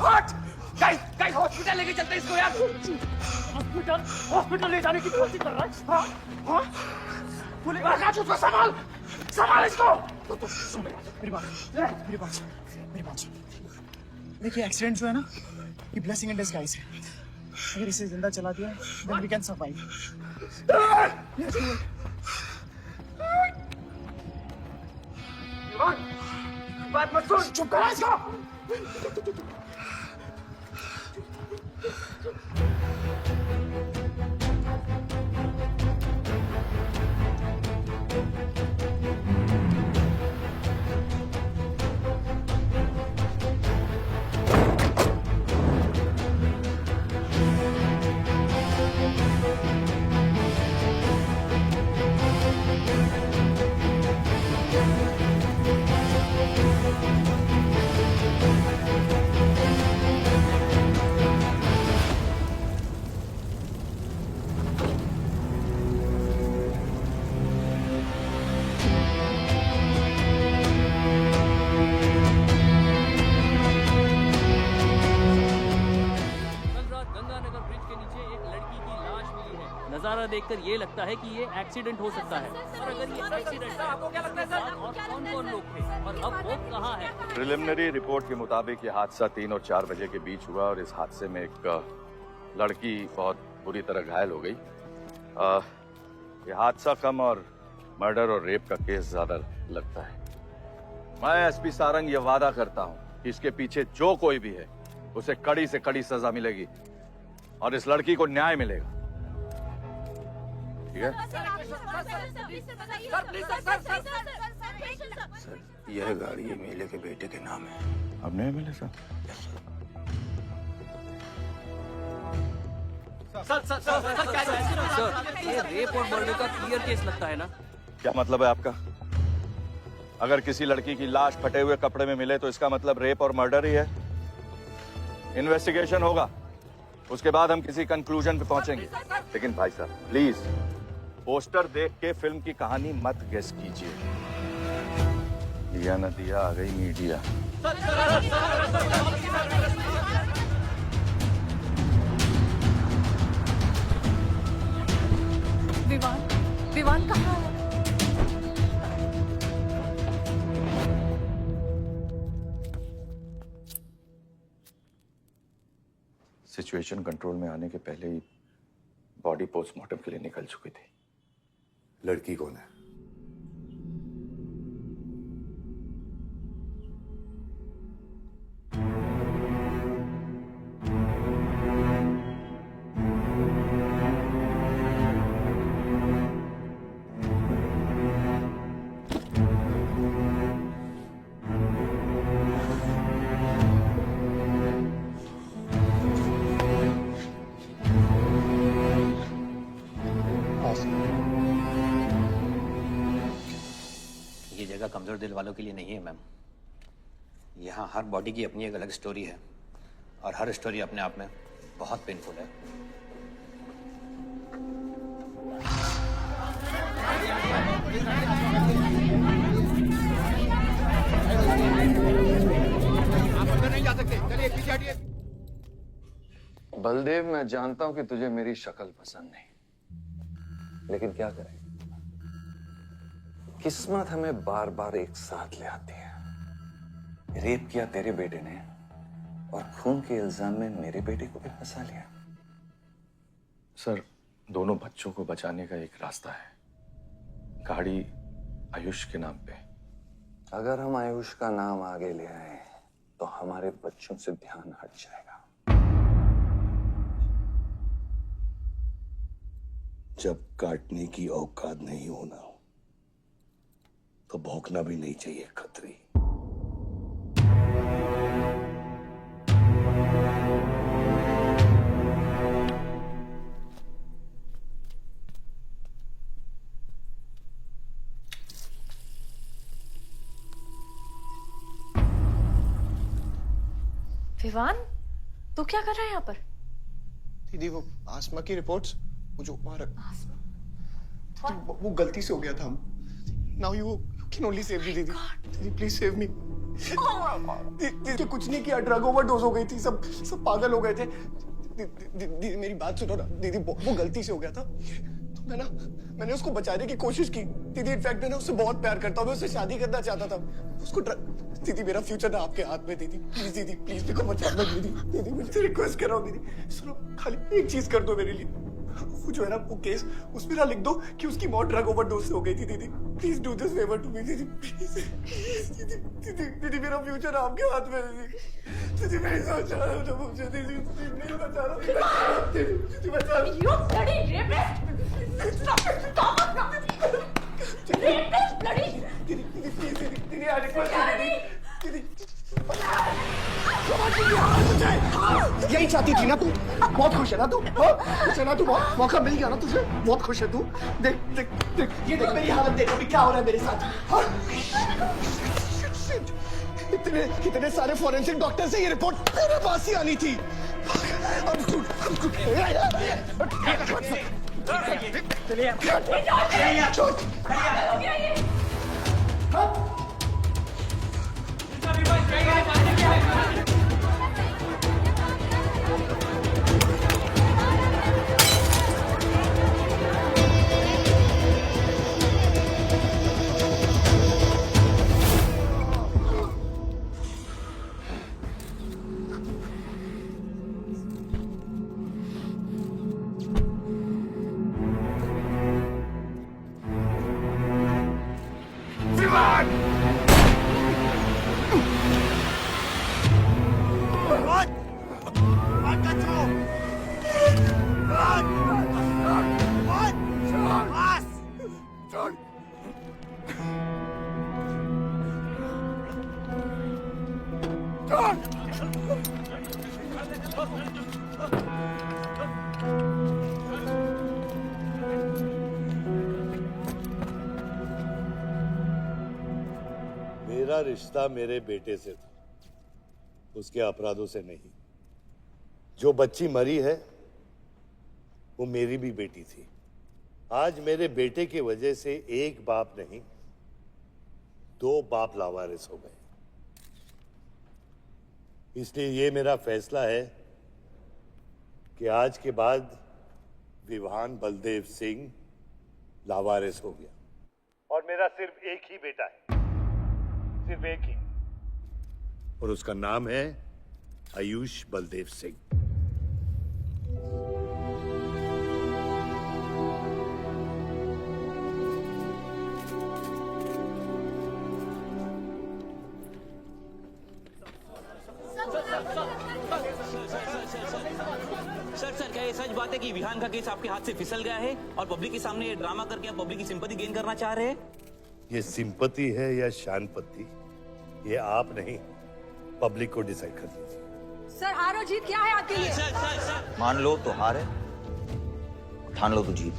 हट! गाइस हॉस्पिटल लेके चलते इसको यार। हॉस्पिटल ले जाने की कोशिश कर रहा है? हाँ? हाँ? पुलिस उसको संभाल। संभाल इसको। तो सुन मेरी बात देखिए, एक्सीडेंट जो है ना, ये ब्लेसिंग इन डिस्गाइज है। अगर इसे जिंदा चला दिया then we can survive। बात मत सुन, चुप करा इसको। नजारा देखकर ये लगता है कि ये एक्सीडेंट हो सकता है। और अगर ये एक्सीडेंट है, आपको क्या लगता है सर? और कौन-कौन लोग थे और अब वो कहाँ है? प्रिलिमिनरी रिपोर्ट के मुताबिक ये हादसा 3 और 4 बजे के बीच हुआ और इस हादसे में एक लड़की बहुत बुरी तरह घायल हो गई। ये हादसा कम और मर्डर और रेप का केस ज्यादा लगता है। मैं एसपी सारंग ये वादा करता हूँ कि इसके पीछे जो कोई भी है उसे कड़ी से कड़ी सजा मिलेगी और इस लड़की को न्याय मिलेगा। ठीक है? सर, यह गाड़ी एमएलए के बेटे के नाम है। अब नहीं मिले सर? सर, ये रेप और मर्डर का क्लियर केस लगता है ना? क्या मतलब है आपका? अगर किसी लड़की की लाश फटे हुए कपड़े में मिले तो इसका मतलब रेप और मर्डर ही है। इन्वेस्टिगेशन होगा, उसके बाद हम किसी कंक्लूजन पे पहुंचेंगे। लेकिन भाई साहब प्लीज पोस्टर देख के फिल्म की कहानी मत गेस कीजिए। दिया न दिया, आ गई मीडिया। विवान कहाँ है? सिचुएशन कंट्रोल में आने के पहले ही बॉडी पोस्टमार्टम के लिए निकल चुकी थी। लड़की कौन है? ये जगह कमजोर दिल वालों के लिए नहीं है मैम। यहाँ हर बॉडी की अपनी एक अलग स्टोरी है और हर स्टोरी अपने आप में बहुत पेनफुल है। आप अंदर नहीं जा सकते, चलिए पीछे हटिए। बलदेव, मैं जानता हूं कि तुझे मेरी शक्ल पसंद नहीं, लेकिन क्या करें, किस्मत हमें बार बार एक साथ ले आती है। रेप किया तेरे बेटे ने और खून के इल्जाम में मेरे बेटे को भी फंसा लिया। सर, दोनों बच्चों को बचाने का एक रास्ता है। गाड़ी आयुष के नाम पे। अगर हम आयुष का नाम आगे ले आए तो हमारे बच्चों से ध्यान हट जाएगा। जब काटने की औकात नहीं होना तो भौंकना भी नहीं चाहिए खतरी। विवान, तू क्या कर रहा है यहाँ पर? दीदी वो आसमा की रिपोर्ट्स, वो जो वहां वो गलती से हो गया था। Now you can only save me दीदी। दीदी प्लीज सेव मी। दीदी कुछ नहीं किया, ड्रग ओवरडोज हो गई थी, सब पागल हो गए थे। दीदी मेरी बात सुनो ना दीदी, वो गलती से हो गया था। मैंने उसको बचाने की कोशिश की दीदी। इनफैक्ट मैं उससे बहुत प्यार करता हूँ, मैं उससे शादी करना चाहता था। उसको दीदी, मेरा फ्यूचर ना आपके हाथ में दीदी। प्लीज दीदी, प्लीज मेरे को बचा दो दीदी। दीदी मुझसे रिक्वेस्ट कर रहा हूँ दीदी, सुनो खाली एक चीज कर दो मेरे लिए। वो जो है ना वो केस, उसमें ना लिख दो कि उसकी मौत ड्रग ओवरडोज से हो गई थी दीदी। Please do this favour to me दीदी, प्लीज दीदी। दीदी दीदी मेरा फ्यूचर आपके हाथ में दीदी। दीदी मेरी सोच रहा हूँ मुझे दीदी, नहीं बचा रहा दीदी, बचा रहा। You bloody rapist! Stop it! Stop it! Rapist, bloody! दीदी दीदी प्लीज दीदी, दीदी आई रिक्वेस्ट दीदी, दीदी यही चाहती थी ना तू? बहुत खुश है ना तू? खुश है ना तू? बहुत मौका मिल गया ना तुझे? बहुत खुश है तू? देख देख देख, ये देख मेरी हालत, देख अभी क्या हो रहा है मेरे साथ। इतने सारे फॉरेंसिक डॉक्टर से ये रिपोर्ट मेरे पास ही आनी थी। मेरा रिश्ता मेरे बेटे से था, उसके अपराधों से नहीं। जो बच्ची मरी है वो मेरी भी बेटी थी। आज मेरे बेटे की वजह से एक बाप नहीं, दो बाप लावारिस हो गए। इसलिए ये मेरा फैसला है कि आज के बाद विवान बलदेव सिंह लावारिस हो गया और मेरा सिर्फ एक ही बेटा है, सिर्फ एक ही, और उसका नाम है आयुष बलदेव सिंह। सर क्या ये सच बात है कि विहान का केस आपके हाथ से फिसल गया है और पब्लिक के सामने ये ड्रामा करके आप पब्लिक की सिंपैथी गेन करना चाह रहे हैं? ये सिंपैथी है या शानपत्ती, ये आप नहीं पब्लिक को डिसाइड कर दीजिए। सर हार और जीत क्या है आपके लिए? मान लो तो हार है, ठान लो तो जीत।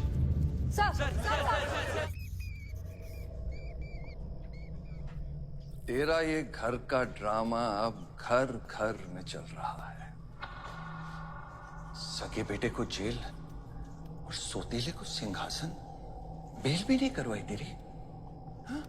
तेरा ये घर का ड्रामा अब घर घर में चल रहा है। सगे बेटे को जेल और सोतीले को सिंहासन, बेल भी नहीं करवाई तेरी। हाँ?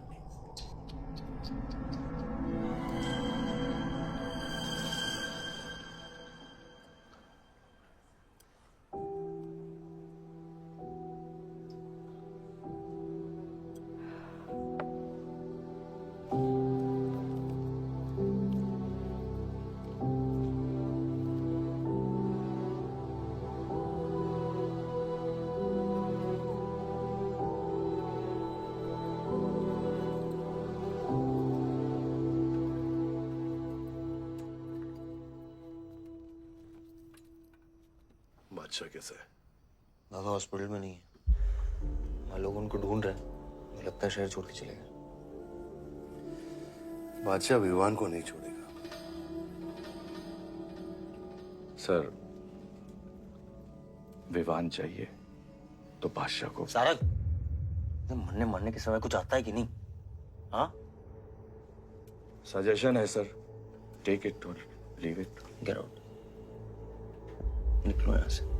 बादशाह कैसा है? बाबा हॉस्पिटल में नहीं है, वहाँ लोग उनको ढूंढ रहे हैं। मुझे लगता है शहर छोड़ के चले गए। बादशाह विवान को नहीं छोड़ेगा। सर, विवान चाहिए तो बादशाह को। सारंग, मरने के समय कुछ आता है कि नहीं? हाँ? सजेशन है सर, टेक इट और लीव इट। गेट आउट, निकलो यहां से।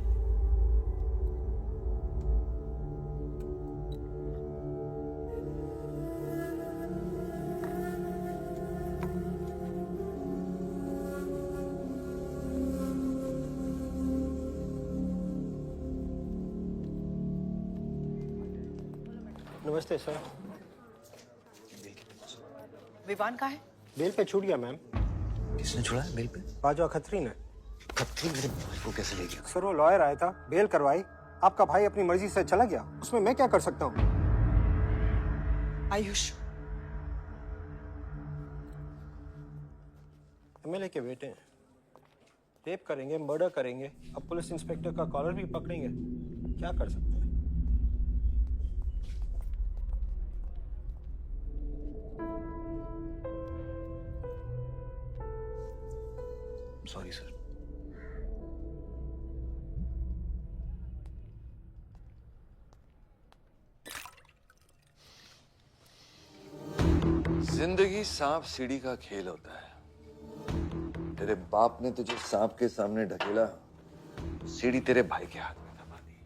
नमस्ते सर। विवान कहाँ है? बेल पे छूट गया मैम। किसने छोड़ा बेल पे? बाजवा खत्री ने। खत्री मेरे भाई को कैसे ले गया? सर वो लॉयर आया था, बेल करवाई, आपका भाई अपनी मर्जी से चला गया, उसमें मैं क्या कर सकता हूँ? आयुष, एमएलए के बेटे हैं, रेप करेंगे, मर्डर करेंगे, अब पुलिस इंस्पेक्टर का कॉलर भी पकड़ेंगे, क्या कर सकते हैं? Sorry sir. जिंदगी सांप सीढ़ी का खेल होता है। तेरे बाप ने तुझे सांप के सामने ढकेला, सीढ़ी तेरे भाई के हाथ में दबा दी।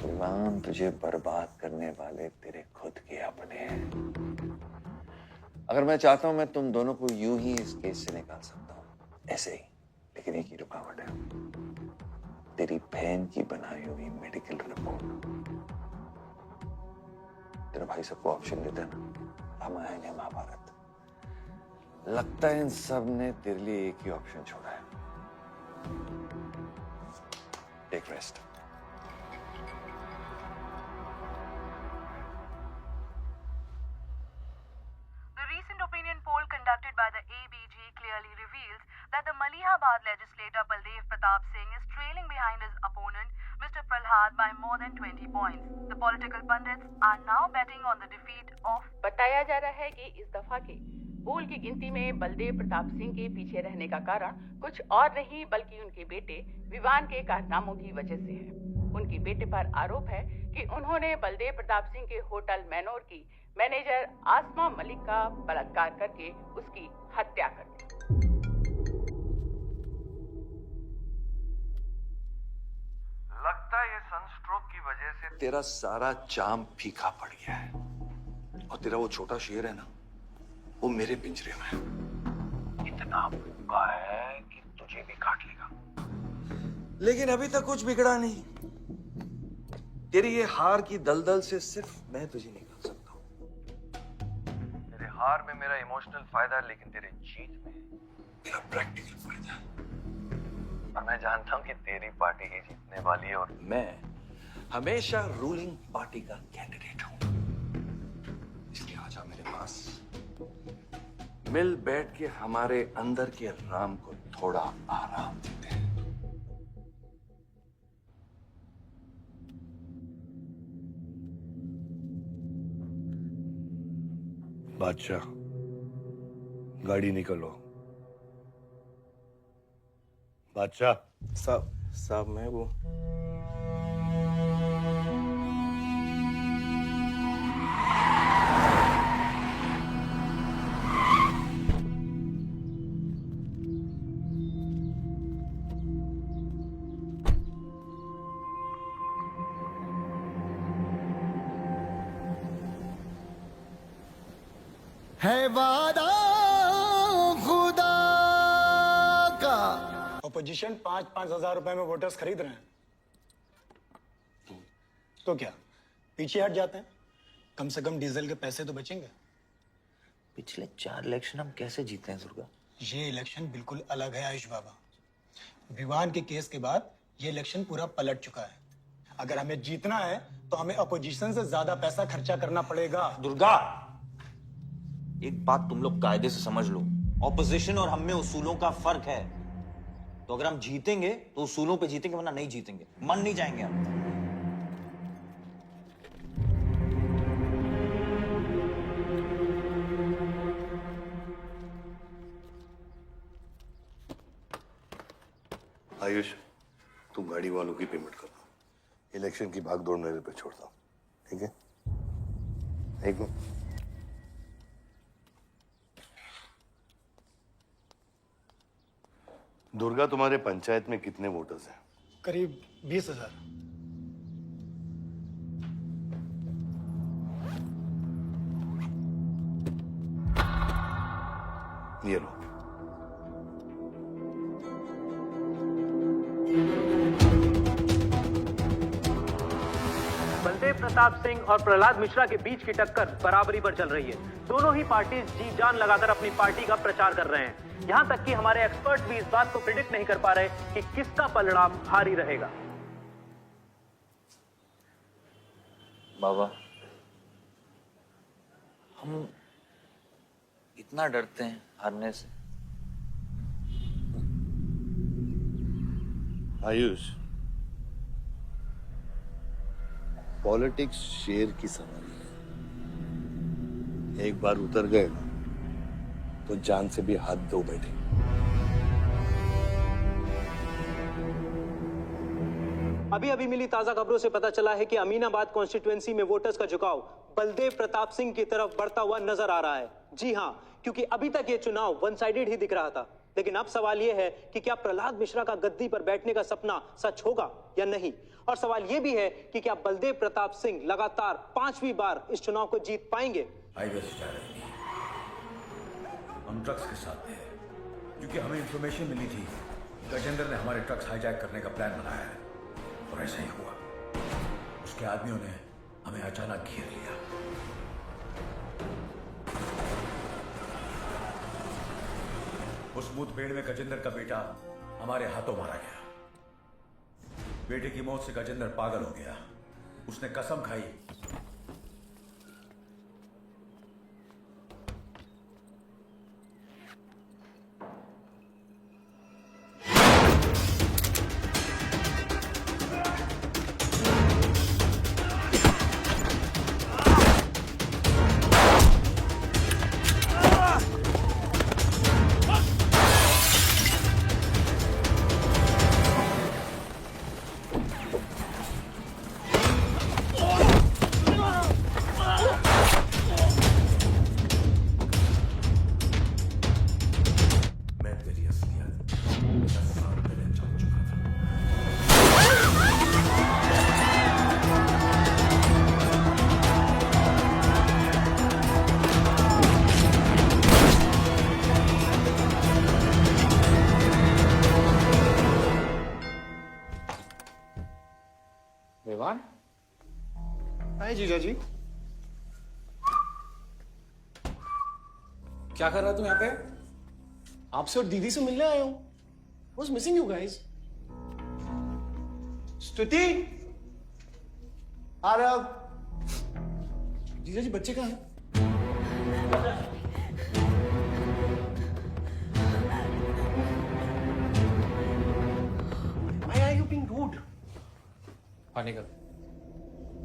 गुलाम तुझे बर्बाद करने वाले तेरे खुद के अपने हैं। अगर मैं चाहता हूं मैं तुम दोनों को यूं ही इस केस से निकाल सकता हूं, ऐसे ही, लेकिन एक ही रुकावट है, तेरी बहन की बनाई हुई मेडिकल रिपोर्ट। तेरा भाई सबको ऑप्शन देता है ना, रामायण या महाभारत। लगता है इन सब ने तेरे लिए एक ही ऑप्शन छोड़ा है, take rest. The recent opinion poll conducted by the ABG clearly reveals that the Malihabad legislator Baldev Pratap Singh is trailing behind his opponent, Mr. Prahlad, by more than 20 points. The political pundits are now betting on the defeat of. बताया जा रहा है कि इस दफा के पोल की गिनती में बलदेव प्रताप सिंह के पीछे रहने का कारण कुछ और नहीं बल्कि उनके बेटे विवान के कारनामों की वजह से है। उनके बेटे पर आरोप है कि उन्होंने बलदेव प्रताप सिंह के होटल मैनोर की मैनेजर आसमा मलिक का बलात्कार करके उसकी हत्या कर दी। लगता है ये सनस्ट्रोक की वजह से तेरा सारा चाम फीका पड़ गया है, और तेरा वो छोटा शेर है ना, वो मेरे पिंजरे में है। इतना भूखा है कि तुझे भी काट लेगा। लेकिन अभी तक कुछ बिगड़ा नहीं। तेरी ये हार की दलदल से सिर्फ मैं तुझे निकाल सकता हूँ। तेरे हार में मेरा इमोशनल फायदा है, लेकिन तेरे जीत में मेरा प्रैक्टिकल फायदा है। और मैं जानता हूं कि तेरी पार्टी ही जीतने वाली है, और मैं हमेशा रूलिंग पार्टी का कैंडिडेट हूं। इसलिए आजा मेरे पास, मिल बैठ के हमारे अंदर के राम को थोड़ा आराम देते हैं। बादशाह, गाड़ी निकलो। बादशाह साहब मैं वो है वादा खुदा का। अपोजिशन 5-5 हजार रुपए में वोटर्स खरीद रहे हैं, तो क्या पीछे हट जाते हैं? कम से कम डीजल के पैसे तो बचेंगे। पिछले 4 इलेक्शन हम कैसे जीते हैं दुर्गा? ये इलेक्शन बिल्कुल अलग है आयुष बाबा। विवान के केस के बाद ये इलेक्शन पूरा पलट चुका है। अगर हमें जीतना है तो हमें अपोजिशन से ज्यादा पैसा खर्चा करना पड़ेगा। दुर्गा, एक बात तुम लोग कायदे से समझ लो, ऑपोजिशन और हम में उसूलों का फर्क है। तो अगर हम जीतेंगे तो उसूलों पे जीतेंगे, वरना नहीं जीतेंगे, मन नहीं जाएंगे हम। आयुष, तुम गाड़ी वालों की पेमेंट कर दो, इलेक्शन की भागदौड़ मेरे पे छोड़ दो, ठीक है? एक मिनट। दुर्गा, तुम्हारे पंचायत में कितने वोटर्स हैं? करीब 20,000। ये लो। Baldev प्रताप सिंह और प्रहलाद मिश्रा के बीच की टक्कर बराबरी पर चल रही है। दोनों ही पार्टी जी जान लगाकर अपनी पार्टी का प्रचार कर रहे हैं। यहां तक कि हमारे एक्सपर्ट भी इस बात को प्रिडिक्ट नहीं कर पा रहे कि किसका परिणाम भारी रहेगा। बाबा, हम इतना डरते हैं हारने से। आयुष, पॉलिटिक्स शेर की सवारी है। एक बार उतर गए ना तो जान से भी हाथ धो बैठे। अभी अभी मिली ताजा खबरों से पता चला है कि अमीनाबाद कॉन्स्टिट्यूएंसी में वोटर्स का झुकाव बलदेव प्रताप सिंह की तरफ बढ़ता हुआ नजर आ रहा है। जी हां, क्योंकि अभी तक ये चुनाव वन साइडेड ही दिख रहा था, लेकिन अब सवाल यह है कि क्या प्रहलाद मिश्रा का गद्दी पर बैठने का सपना सच होगा या नहीं। और सवाल यह भी है कि क्या बलदेव प्रताप सिंह लगातार 5वीं बार इस चुनाव को जीत पाएंगे। हम ट्रक्स के साथ थे क्योंकि हमें इंफॉर्मेशन मिली थी गजेंद्र ने हमारे ट्रक्स हाईजैक करने का प्लान बनाया है, और ऐसा ही हुआ। उसके आदमियों ने हमें अचानक घेर लिया। उस मुठभेड़ में गजेंद्र का बेटा हमारे हाथों मारा गया। बेटे की मौत से गजेंद्र पागल हो गया। उसने कसम खाई विवान। हाय जीजा जी। क्या कर रहा तुम यहाँ पे? आपसे और दीदी से मिलने आया हूं। Was missing you guys. स्तुति, आरव, जीजा जी बच्चे कहाँ हैं? Why are you being rude?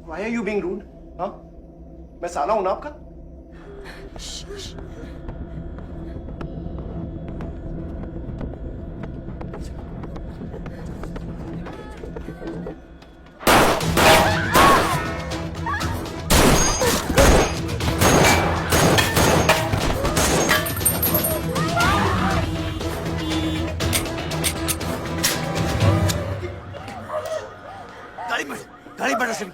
Why are you being rude? हाँ? मैं साला हूं ना आपका? गाड़ी बढ़ा सिंह।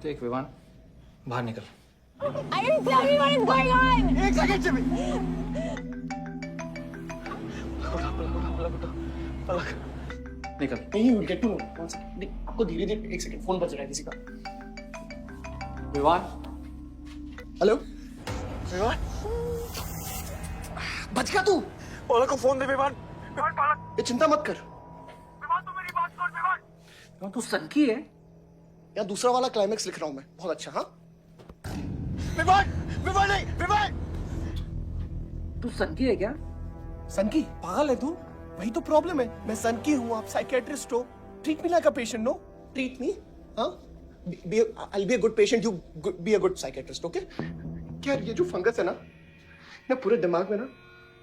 देख विवान, बाहर निकल। I didn't tell me what is going on. एक सेकंड से भी। पलक निकल। नहीं, you get to know. कौन सा? आपको धीरे धीरे, एक सेकंड, फोन बज रहा है किसी का। विवान, हेलो विवान, बच गया तू? पलक को फोन दे विवान। विवान पलक, ये चिंता मत कर। विवान तू मेरी बात सुन। विवान तू सनकी है या दूसरा वाला क्लाइमेक्स लिख रहा हूं मैं? बहुत अच्छा। हाँ विवान, विवान नहीं, विवान। तू सनकी है क्या? सनकी? पागल है तू? वही तो प्रॉब्लम है। मैं सनकी हूँ, आप साइकियाट्रिस्ट हो। Treat me like a patient, no? Treat me, हाँ? I'll be a good patient, you be a good psychiatrist, okay? क्या ये जो फंगस है ना पूरे दिमाग में ना,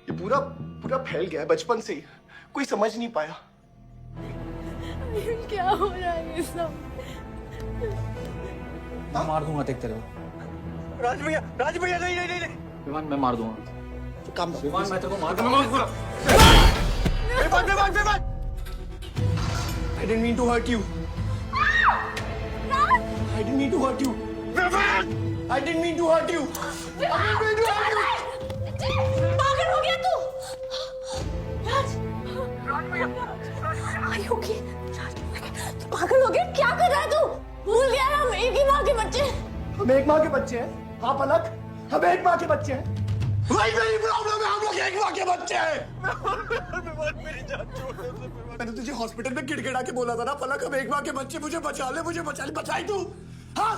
ये पूरा फैल गया है बचपन से ही। कोई समझ नहीं पाया। क्या हो रहा है ये सब? मार दूंगा, देख तेरे को। राज भैया नहीं नहीं नहीं विमान मैं मार दूंगा। काम विमान मैं तेरे को मार दूंगा। विमान I didn't mean to hurt you. I didn't mean to hurt you. I didn't mean to hurt you. पागल हो गया तू? राज, Are you okay? तू पागल हो गया? क्या कर रहा है तू? भूल गया हम एक ही माँ के बच्चे। हम एक माँ के बच्चे हैं। आप अलग, हम एक माँ के बच्चे हैं। वही मेरी प्रॉब्लम है, हम लोग एक माँ के बच्चे हैं। मेरी जान छोड़ दे। मैंने तुझे हॉस्पिटल में गिड़गिड़ा के बोला था ना पलक, हम एक माँ के बच्चे, मुझे बचा ले, बचाई तू। हाँ?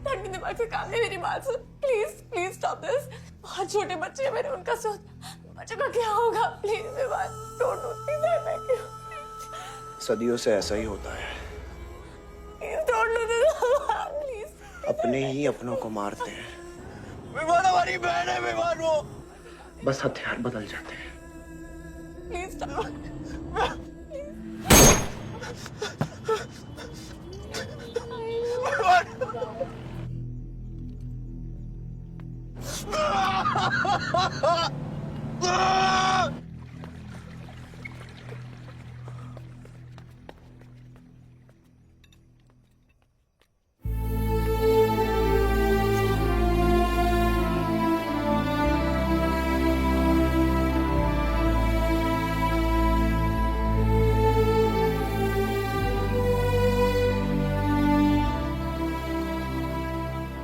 ठंडी दिमाग से काम है, मेरी बात सुन प्लीज स्टॉप दिस। बहुत छोटे बच्चे हैं मेरे, उनका सोच बच्चों का क्या होगा। Please don't do this. सदियों से ऐसा ही होता है, डोंट डू दिस प्लीज। अपने ही अपनों को मारते हैं। विमान हमारी बहन है, विमान वो बस हथियार बदल जाते हैं। Please stop.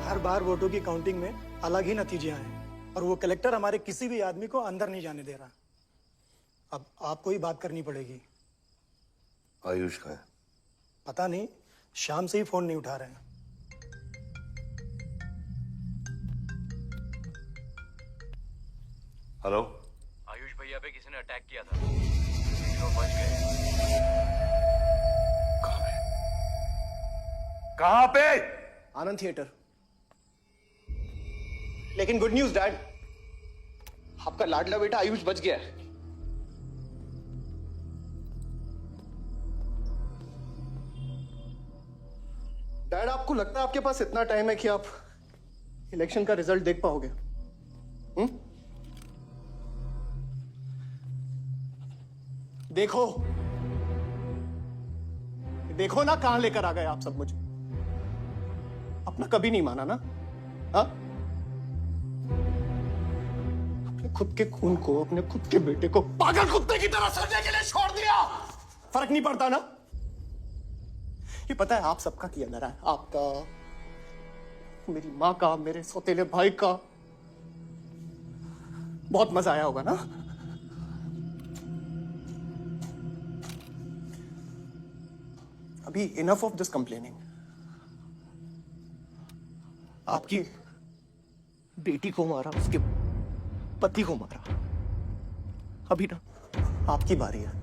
हर बार वोटों की काउंटिंग में अलग ही नतीजे आए और वो कलेक्टर हमारे किसी भी आदमी को अंदर नहीं जाने दे रहा। अब आपको ही बात करनी पड़ेगी। आयुष का है? पता नहीं, शाम से ही फोन नहीं उठा रहे हैं। हेलो, आयुष भैया पे किसी ने अटैक किया था, लेकिन वो बच गए। कहां पे? आनंद थिएटर। लेकिन गुड न्यूज डैड, आपका लाडला बेटा आयुष बच गया है। डैड, आपको लगता है आपके पास इतना टाइम है कि आप इलेक्शन का रिजल्ट देख पाओगे? देखो ना कहां लेकर आ गए आप सब मुझे। अपना कभी नहीं माना ना? हाँ? अपने खुद के खून को, अपने खुद के बेटे को पागल कुत्ते की तरह सड़ने के लिए छोड़ दिया। फर्क नहीं पड़ता ना? ये पता है आप सबका किया ना रहा है, आपका, मेरी माँ का, मेरे सौतेले भाई का। बहुत मजा आया होगा ना? अभी इनफ ऑफ दिस कंप्लेनिंग। आपकी बेटी को मारा, उसके पति को मारा। अभी ना आपकी बारी है।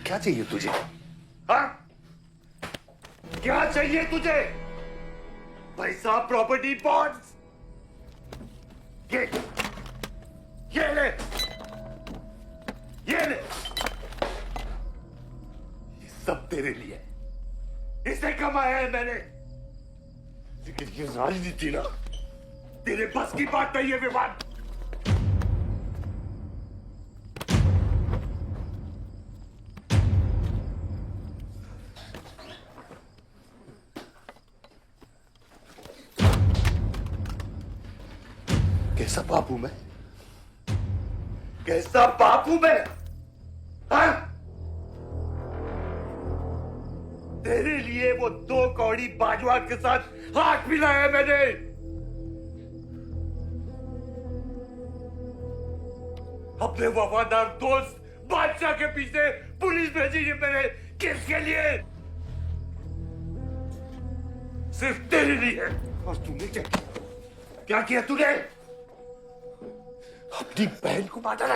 क्या चाहिए तुझे? हाँ? क्या चाहिए तुझे? पैसा, प्रॉपर्टी, बॉन्ड्स? ये ले, ये सब तेरे लिए, इसे कमाया है मैंने। लेकिन ये राजनीति ना तेरे बस की बात नहीं है विवाद। कैसा बाप हूं मैं? कैसा बाप हूं मैं? हाँ? तेरे लिए वो 2 कौड़ी बाजवान के साथ हाथ मिलाया मैंने। अपने वफादार दोस्त बादशाह के पीछे पुलिस भेजी है मैंने, किसके लिए? सिर्फ तेरे लिए। और तूने क्या किया? क्या किया तूने? अपनी बहन को मार डाला।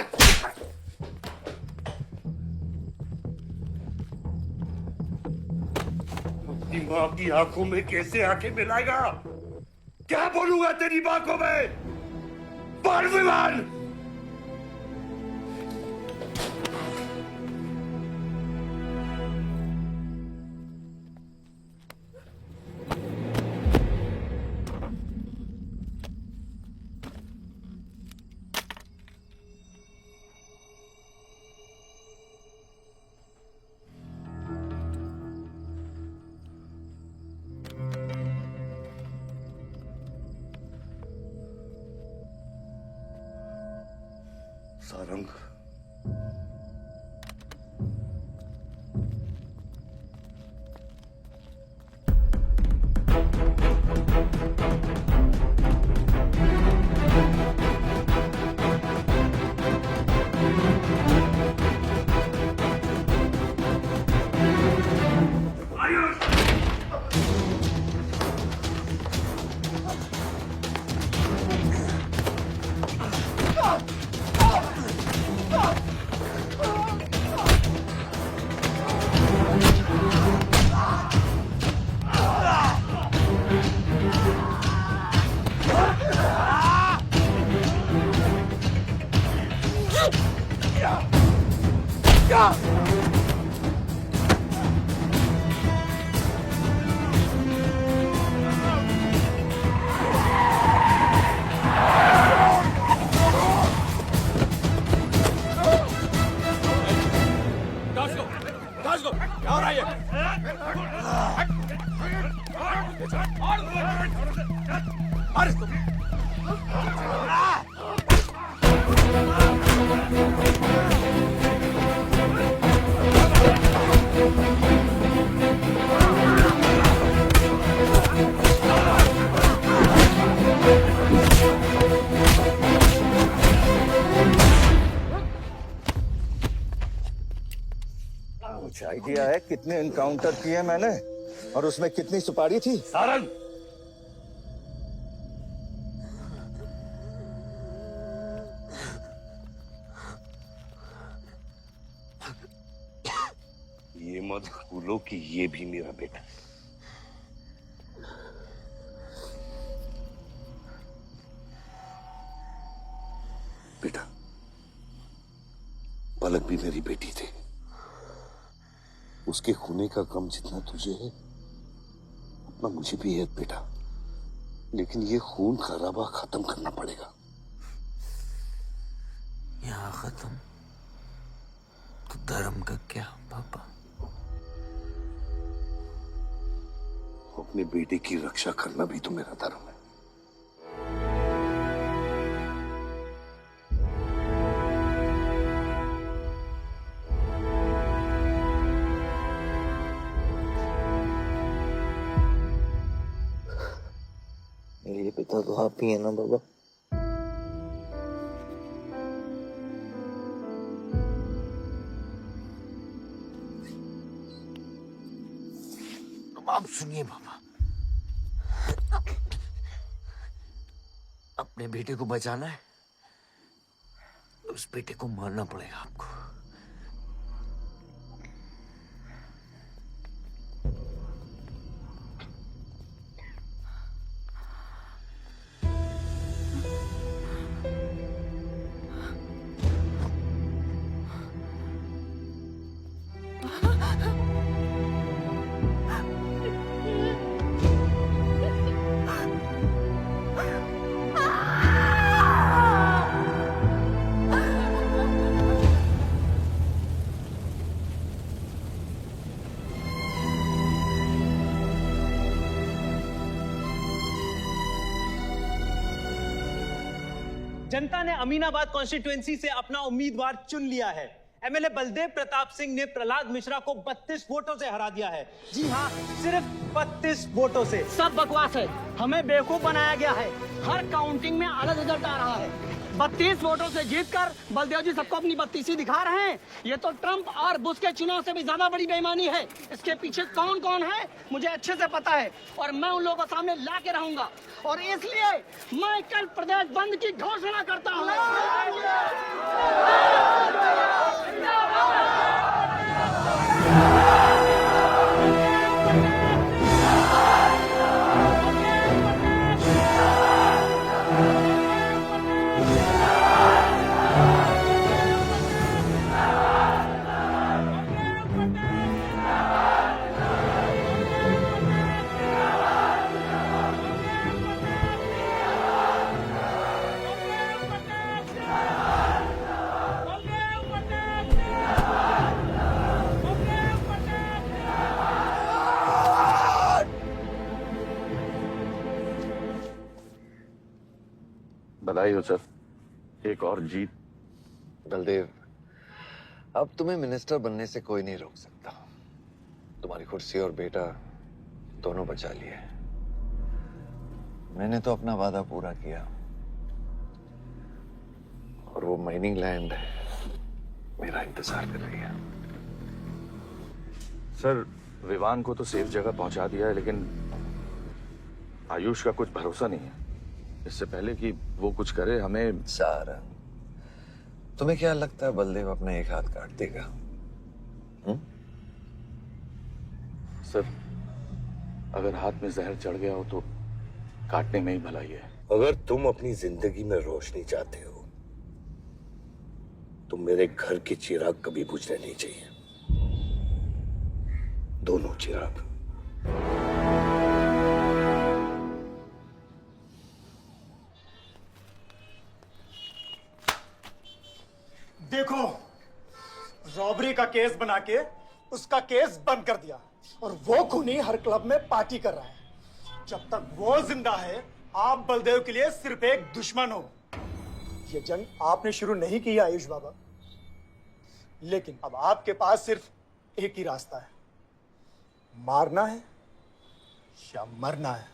अपनी माँ की आंखों में कैसे आंखें मिलाएगा? क्या बोलूंगा तेरी माँ को मैं? बोल विमान। सारंग, कुछ आइडिया है कितने इनकाउंटर किए मैंने और उसमें कितनी सुपारी थी? सारंग, ये मत भूलो कि ये भी मेरा बेटा है। बेटा, पलक भी मेरी बेटी थी। उसके खूने का गम जितना तुझे है उतना मुझे भी है बेटा, लेकिन ये खून खराबा खत्म करना पड़ेगा। यहाँ खत्म तो धर्म का क्या पापा? अपने बेटे की रक्षा करना भी तो मेरा धर्म है। मेरे पिता तो आप ही है ना बाबा? आप सुनिए बाबा, अपने बेटे को बचाना है तो उस बेटे को मारना पड़ेगा आपको। जनता ने अमीनाबाद कॉन्स्टिट्यूएंसी से अपना उम्मीदवार चुन लिया है। एमएलए बलदेव प्रताप सिंह ने प्रहलाद मिश्रा को 32 वोटों से हरा दिया है। जी हाँ, सिर्फ 32 वोटों से। सब बकवास है, हमें बेवकूफ बनाया गया है। हर काउंटिंग में अलग रिजल्ट आ रहा है। 32 वोटों से जीतकर बलदेव जी सबको अपनी बत्तीसी दिखा रहे हैं। ये तो ट्रंप और बुश के चुनाव से भी ज्यादा बड़ी बेईमानी है। इसके पीछे कौन कौन है मुझे अच्छे से पता है और मैं उन लोगों को सामने ला के रहूंगा और इसलिए मैं कल प्रदेश बंद की घोषणा करता हूँ। बधाई हो सर, एक और जीत। बलदेव, अब तुम्हें मिनिस्टर बनने से कोई नहीं रोक सकता। तुम्हारी कुर्सी और बेटा दोनों बचा लिए। मैंने तो अपना वादा पूरा किया और वो माइनिंग लैंड मेरा इंतजार कर रही है। सर, विवान को तो सेफ जगह पहुंचा दिया है, लेकिन आयुष का कुछ भरोसा नहीं है। इससे पहले कि वो कुछ करे हमें। सारा, तुम्हें क्या लगता है बलदेव अपना एक हाथ काट देगा? सर, अगर हाथ में जहर चढ़ गया हो तो काटने में ही भलाई है। अगर तुम अपनी जिंदगी में रोशनी चाहते हो तो मेरे घर के चिराग कभी बुझने नहीं चाहिए, दोनों चिराग। देखो, रॉबरी का केस बना के उसका केस बंद कर दिया और वो खूनी हर क्लब में पार्टी कर रहा है। जब तक वो जिंदा है, आप बलदेव के लिए सिर्फ एक दुश्मन हो। ये जंग आपने शुरू नहीं की है आयुष बाबा, लेकिन अब आपके पास सिर्फ एक ही रास्ता है, मारना है या मरना है।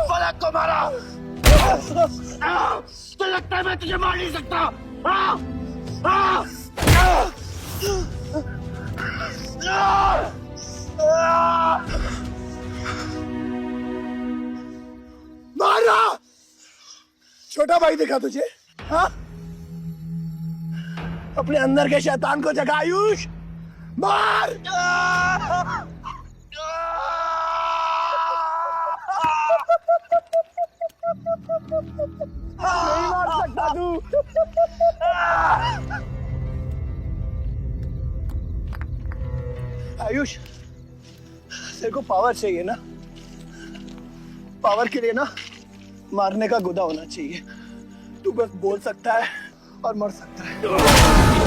पलक को मारा। तो लगता है मैं तुझे मार नहीं सकता। मारा। छोटा भाई दिखा तुझे? हाँ? अपने अंदर के शैतान को जगा आयुष, मार। नहीं मार सकता तू। आयुष, तेरे को पावर चाहिए ना? पावर के लिए ना मारने का गुदा होना चाहिए। तू बस बोल सकता है और मर सकता है।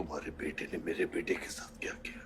तुम्हारे बेटे ने मेरे बेटे के साथ क्या किया?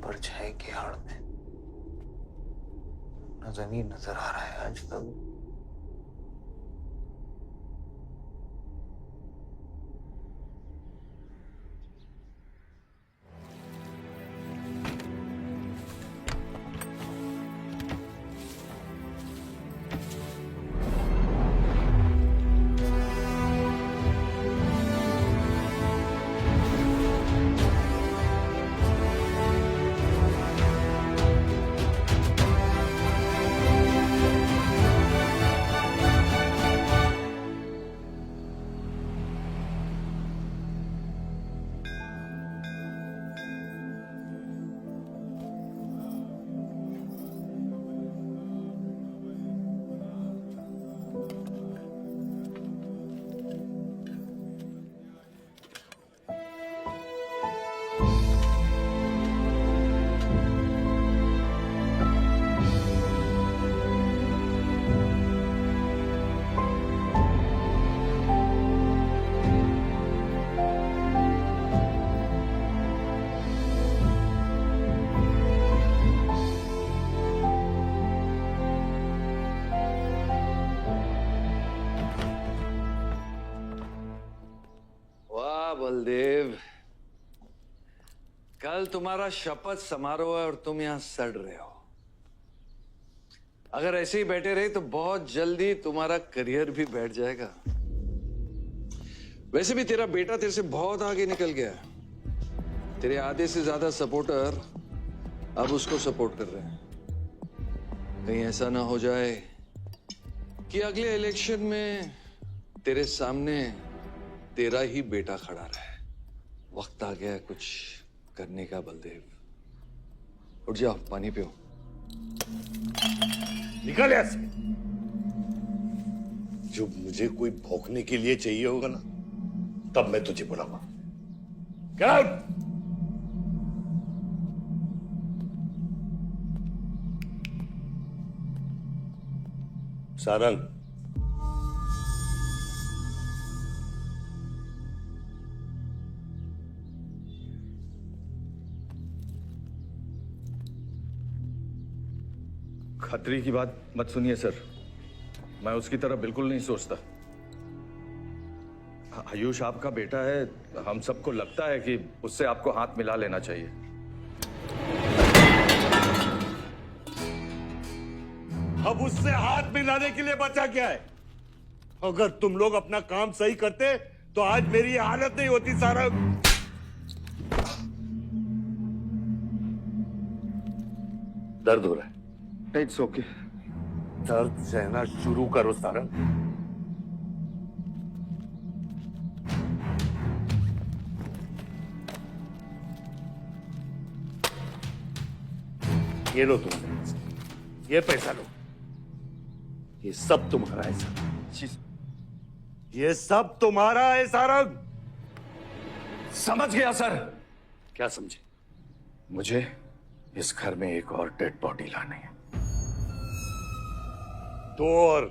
परछाई की आड़ में न जमीन नजर आ रहा है आज तक। बलदेव, कल तुम्हारा शपथ समारोह है और तुम यहां सड़ रहे हो। अगर ऐसे ही बैठे रहे तो बहुत जल्दी तुम्हारा करियर भी बैठ जाएगा। वैसे भी तेरा बेटा तेरे से बहुत आगे निकल गया है। तेरे आधे से ज्यादा सपोर्टर अब उसको सपोर्ट कर रहे हैं। कहीं ऐसा ना हो जाए कि अगले इलेक्शन में तेरे सामने तेरा ही बेटा खड़ा रहे। वक्त आ गया कुछ करने का बलदेव। उठ जाओ, पानी पियो। निकल यहाँ से। जब मुझे कोई भौंकने के लिए चाहिए होगा ना, तब मैं तुझे बुलाऊंगा। Get out! सारंग, खतरी की बात मत सुनिए सर, मैं उसकी तरह बिल्कुल नहीं सोचता। आयुष आपका बेटा है, हम सबको लगता है कि उससे आपको हाथ मिला लेना चाहिए। अब उससे हाथ मिलाने के लिए बचा क्या है? अगर तुम लोग अपना काम सही करते तो आज मेरी ये हालत नहीं होती सारंग। दर्द हो रहा है? It's okay. दर्द सहना शुरू करो सारंग। ये लो तुम्हारे पैसे, ये पैसा लो, ये सब तुम्हारा है सारंग, ये सब तुम्हारा है सारंग। समझ गया सर। क्या समझे? मुझे इस घर में एक और डेड बॉडी लानी है। 2 और।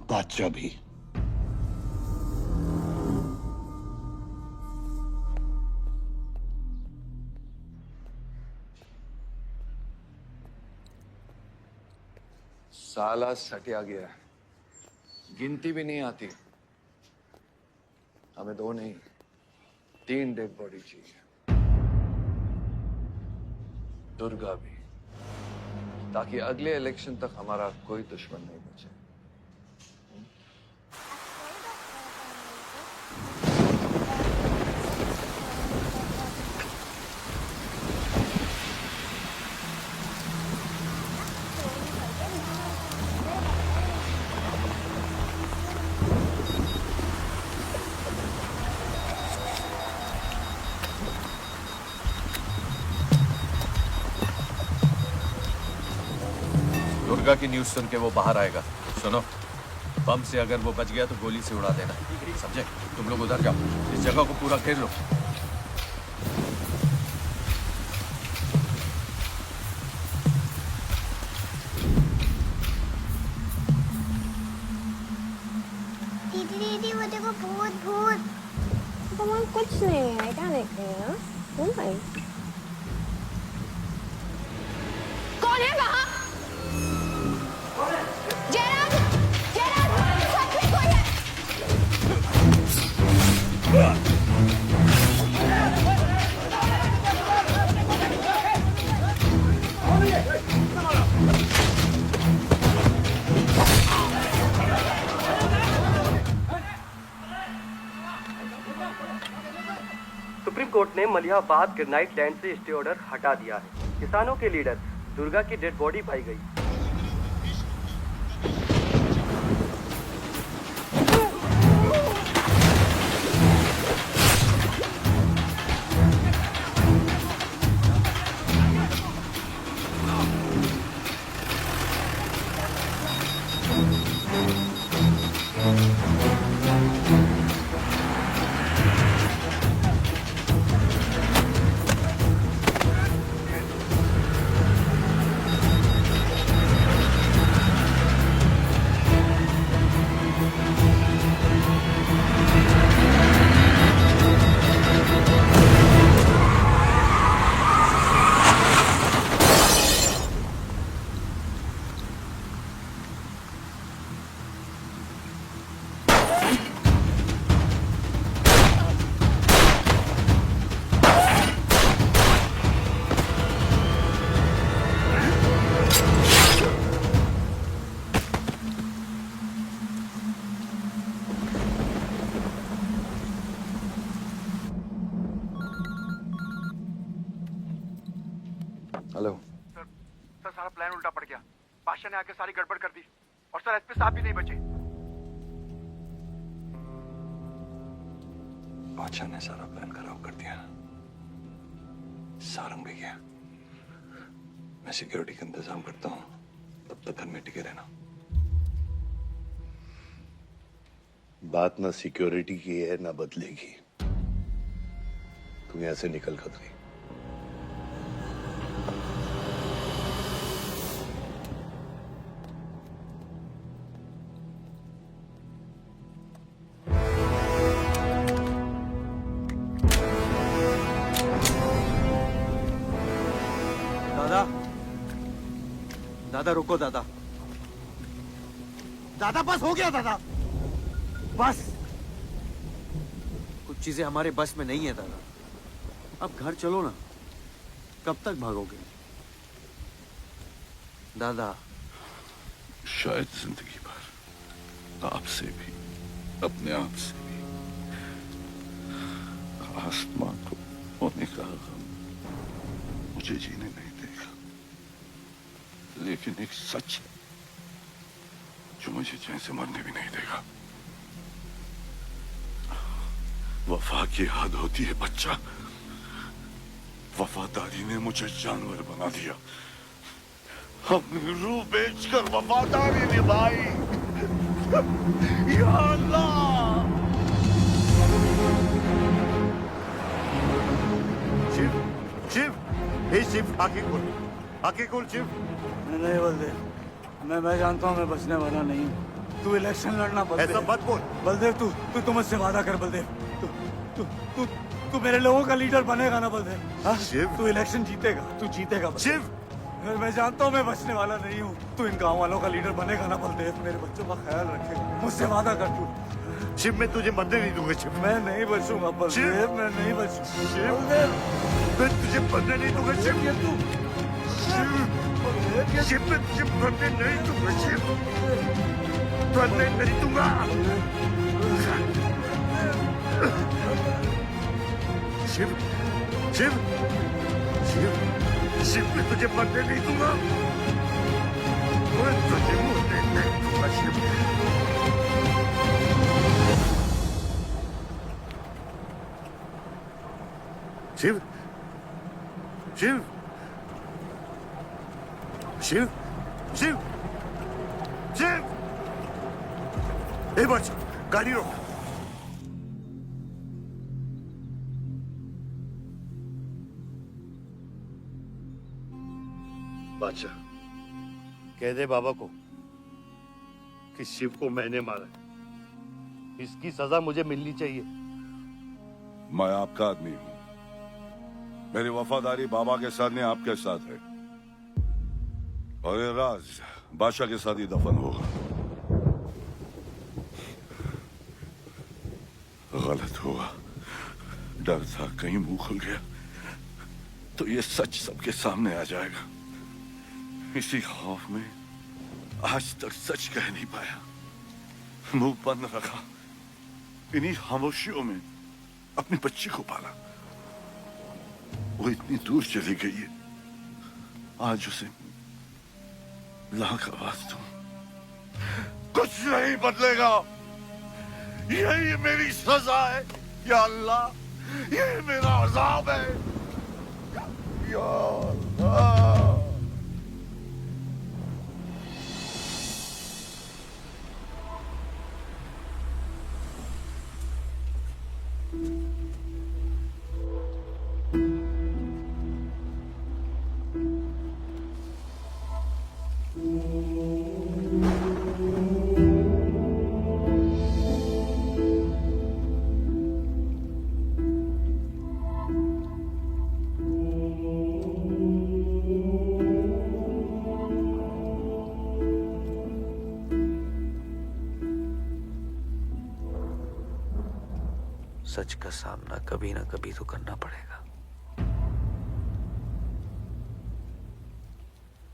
बादशाह भी। साला सटिया गया है, गिनती भी नहीं आती। हमें 2 नहीं 3 डेड बॉडी चाहिए, दुर्गा भी, ताकि अगले इलेक्शन तक हमारा कोई दुश्मन नहीं बचे। दुर्गा की न्यूज सुन के वो बाहर आएगा। सुनो, बम से अगर वो बच गया तो गोली से उड़ा देना, समझे? तुम लोग उधर जाओ, इस जगह को पूरा घेर लो। दीदी दीदी वो देखो भूत भूत। भगवान कुछ नहीं है, क्या देख रही है ना? भाई कौन है वहाँ? जयराज, जयराज, सच में कोई है? सुप्रीम कोर्ट ने मलिहाबाद ग्रेनाइट लैंड से स्टे ऑर्डर हटा दिया है। किसानों के लीडर दुर्गा की डेड बॉडी पाई गई। हेलो सर सारा प्लान उल्टा पड़ गया। बादशाह ने आके सारी गड़बड़ कर दी और सर एसपी साहब भी नहीं बचे। बादशाह ने सारा प्लान खराब कर दिया। सारंग भी गया। मैं सिक्योरिटी का इंतजाम करता हूँ, तब तक घर में टिके रहना। बात ना सिक्योरिटी की है ना बदलेगी। तुम यहां से निकल खतरी। दादा रुको दादा। दादा बस हो गया दादा, बस। कुछ चीजें हमारे बस में नहीं है दादा। अब घर चलो ना, कब तक भागोगे दादा? शायद जिंदगी भर आपसे भी, अपने आप से भी, आसमां को होने का गम मुझे जीने नहीं देगा, लेकिन एक सच है जो मुझे चैन से मरने भी नहीं देगा। वफा की याद होती है बच्चा। वफादारी ने मुझे जानवर बना दिया। अपनी रूह बेचकर वफादारी निभाई। या अल्लाह। शिव, शिव, हे शिव, आंखें खोल शिव। नहीं बलदेव, मैं जानता हूँ मैं बचने वाला नहीं हूँ। तू इलेक्शन लड़ना बलदेव। ऐसा मत बोल बलदेव। तू मुझसे वादा कर बलदेव। तू मेरे लोगों का लीडर बनेगा ना बलदेव? शिव, तू इलेक्शन जीतेगा, तू जीतेगा शिव। मैं जानता हूँ मैं बचने वाला नहीं हूँ। तू इन गाँव वालों का लीडर बनेगा ना बलदेव? मेरे बच्चों का ख्याल रखेगा, मुझसे वादा कर तू। शिव, मैं तुझे मरने नहीं दूंगा शिव। मैं नहीं बचूंगा बलदेव, मैं नहीं बचूंगा शिव, मैं तुझे मरने नहीं दूंगा शिव। शिव, मैं तुझे मरने नहीं दूंगा शिव। मरने नहीं दूंगा। शिव, शिव, शिव, शिव, मैं तुझे मरने नहीं दूंगा। मैं तुझे मरने नहीं दूंगा शिव। शिव, शिव, शिव, शिव, शिव। ए बच, गाड़ी रोक। बादशाह, कह दे बाबा को कि शिव को मैंने मारा है। इसकी सजा मुझे मिलनी चाहिए। मैं आपका आदमी हूँ। मेरी वफादारी बाबा के साथ नहीं, आपके साथ है। और ये राज बादशाह के साथ ही दफन होगा। गलत हुआ, डर था कहीं मुंह खुल गया तो ये सच सबके सामने आ जाएगा। इसी खौफ में आज तक सच कह नहीं पाया, मुंह बंद रखा। इन्हीं खामोशियों में अपनी बच्ची को पाला। वो इतनी दूर चली गई है, आज उसे लाख आवाज दूं, कुछ नहीं बदलेगा। यही मेरी सजा है या अल्लाह, यही मेरा अज़ाब है या अल्लाह। सच का सामना कभी ना कभी तो करना पड़ेगा।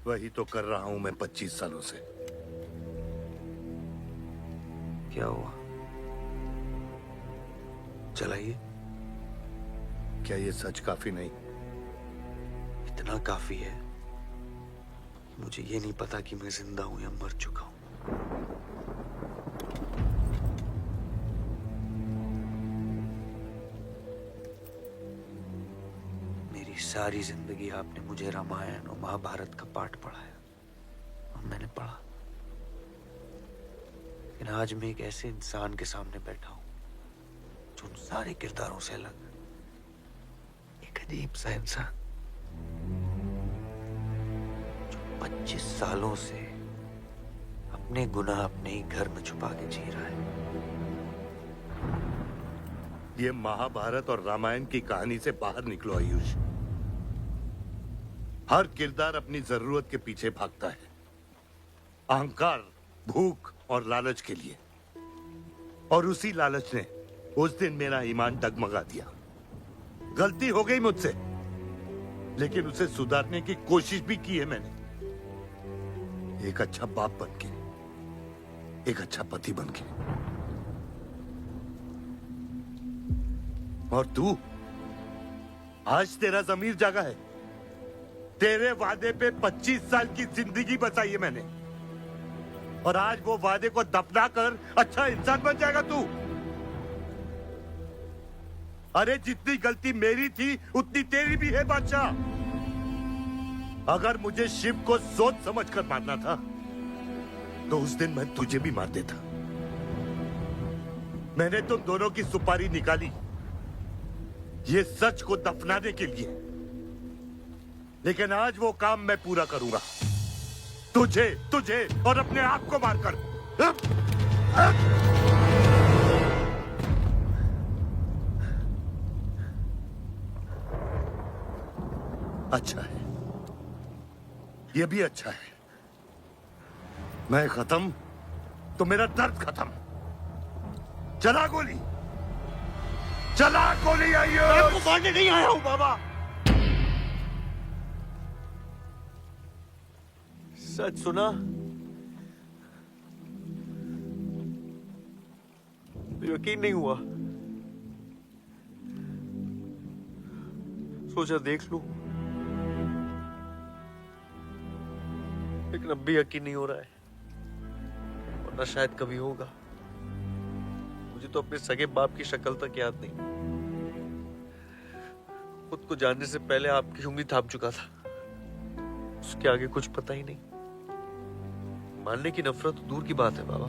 वही तो कर रहा हूं मैं 25 सालों से। क्या हुआ? चलाइए। क्या ये सच काफी नहीं? इतना काफी है। मुझे ये नहीं पता कि मैं जिंदा हूं या मर चुका हूं। मेरी सारी जिंदगी आपने मुझे रामायण और महाभारत का पाठ पढ़ाया और मैंने पढ़ा, लेकिन आज मैं एक ऐसे इंसान के सामने बैठा हूं जो उन सारे किरदारों से अलग, एक अजीब सा इंसान जो 25 सालों से अपने गुनाह अपने ही घर में छुपा के जी रहा है। ये महाभारत और रामायण की कहानी से बाहर निकलो आयुष। हर किरदार अपनी जरूरत के पीछे भागता है, अहंकार, भूख और लालच के लिए। और उसी लालच ने उस दिन मेरा ईमान डगमगा दिया। गलती हो गई मुझसे, लेकिन उसे सुधारने की कोशिश भी की है मैंने। एक अच्छा बाप बन के, एक अच्छा पति बन के। और आज तेरा जमीर जागा है। तेरे वादे पे 25 साल की जिंदगी बचाई है मैंने, और आज वो वादे को दफना कर अच्छा इंसान बन जाएगा तू। अरे जितनी गलती मेरी थी उतनी तेरी भी है बादशाह। अगर मुझे शिव को सोच समझ कर मारना था तो उस दिन मैं तुझे भी मार देता। मैंने तुम दोनों की सुपारी निकाली ये सच को दफनाने के लिए, लेकिन आज वो काम मैं पूरा करूंगा, तुझे तुझे और अपने आप को मारकर। अच्छा है, ये भी अच्छा है। मैं खत्म तो मेरा दर्द खत्म। चला गोली, चला गोली। आइए, मैं आपको मारने नहीं आया हूं बाबा। सच सुना? यकीन नहीं हुआ, सोचा देख लूं, लेकिन अब भी यकीन नहीं हो रहा है, वरना शायद कभी होगा। मुझे तो अपने सगे बाप की शक्ल तक याद नहीं। खुद को जानने से पहले आपकी उंगली थाप चुका था, उसके आगे कुछ पता ही नहीं। मानने की नफरत तो दूर की बात है बाबा।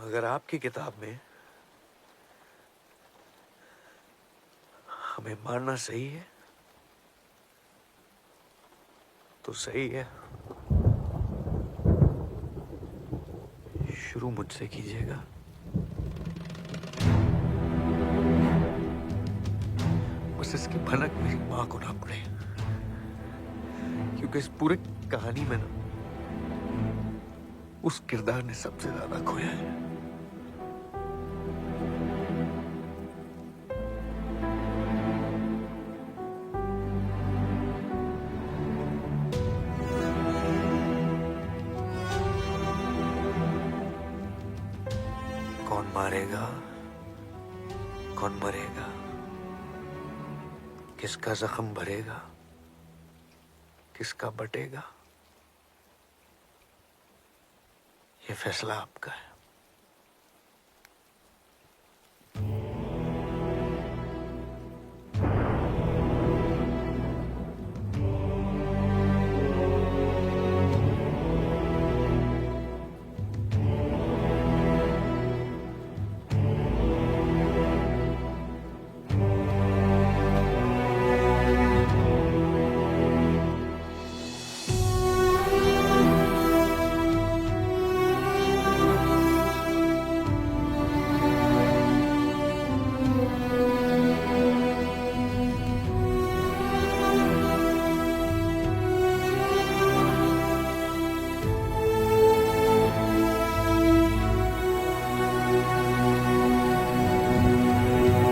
अगर आपकी किताब में हमें मारना सही है तो सही है। शुरू मुझसे कीजिएगा। बस इसकी भनक मेरी मां को ना पड़े, क्योंकि इस पूरी कहानी में ना उस किरदार ने सबसे ज्यादा खोया है। कौन मारेगा, कौन मरेगा, किसका जख्म भरेगा, किसका बटेगा, ये फैसला आपका है।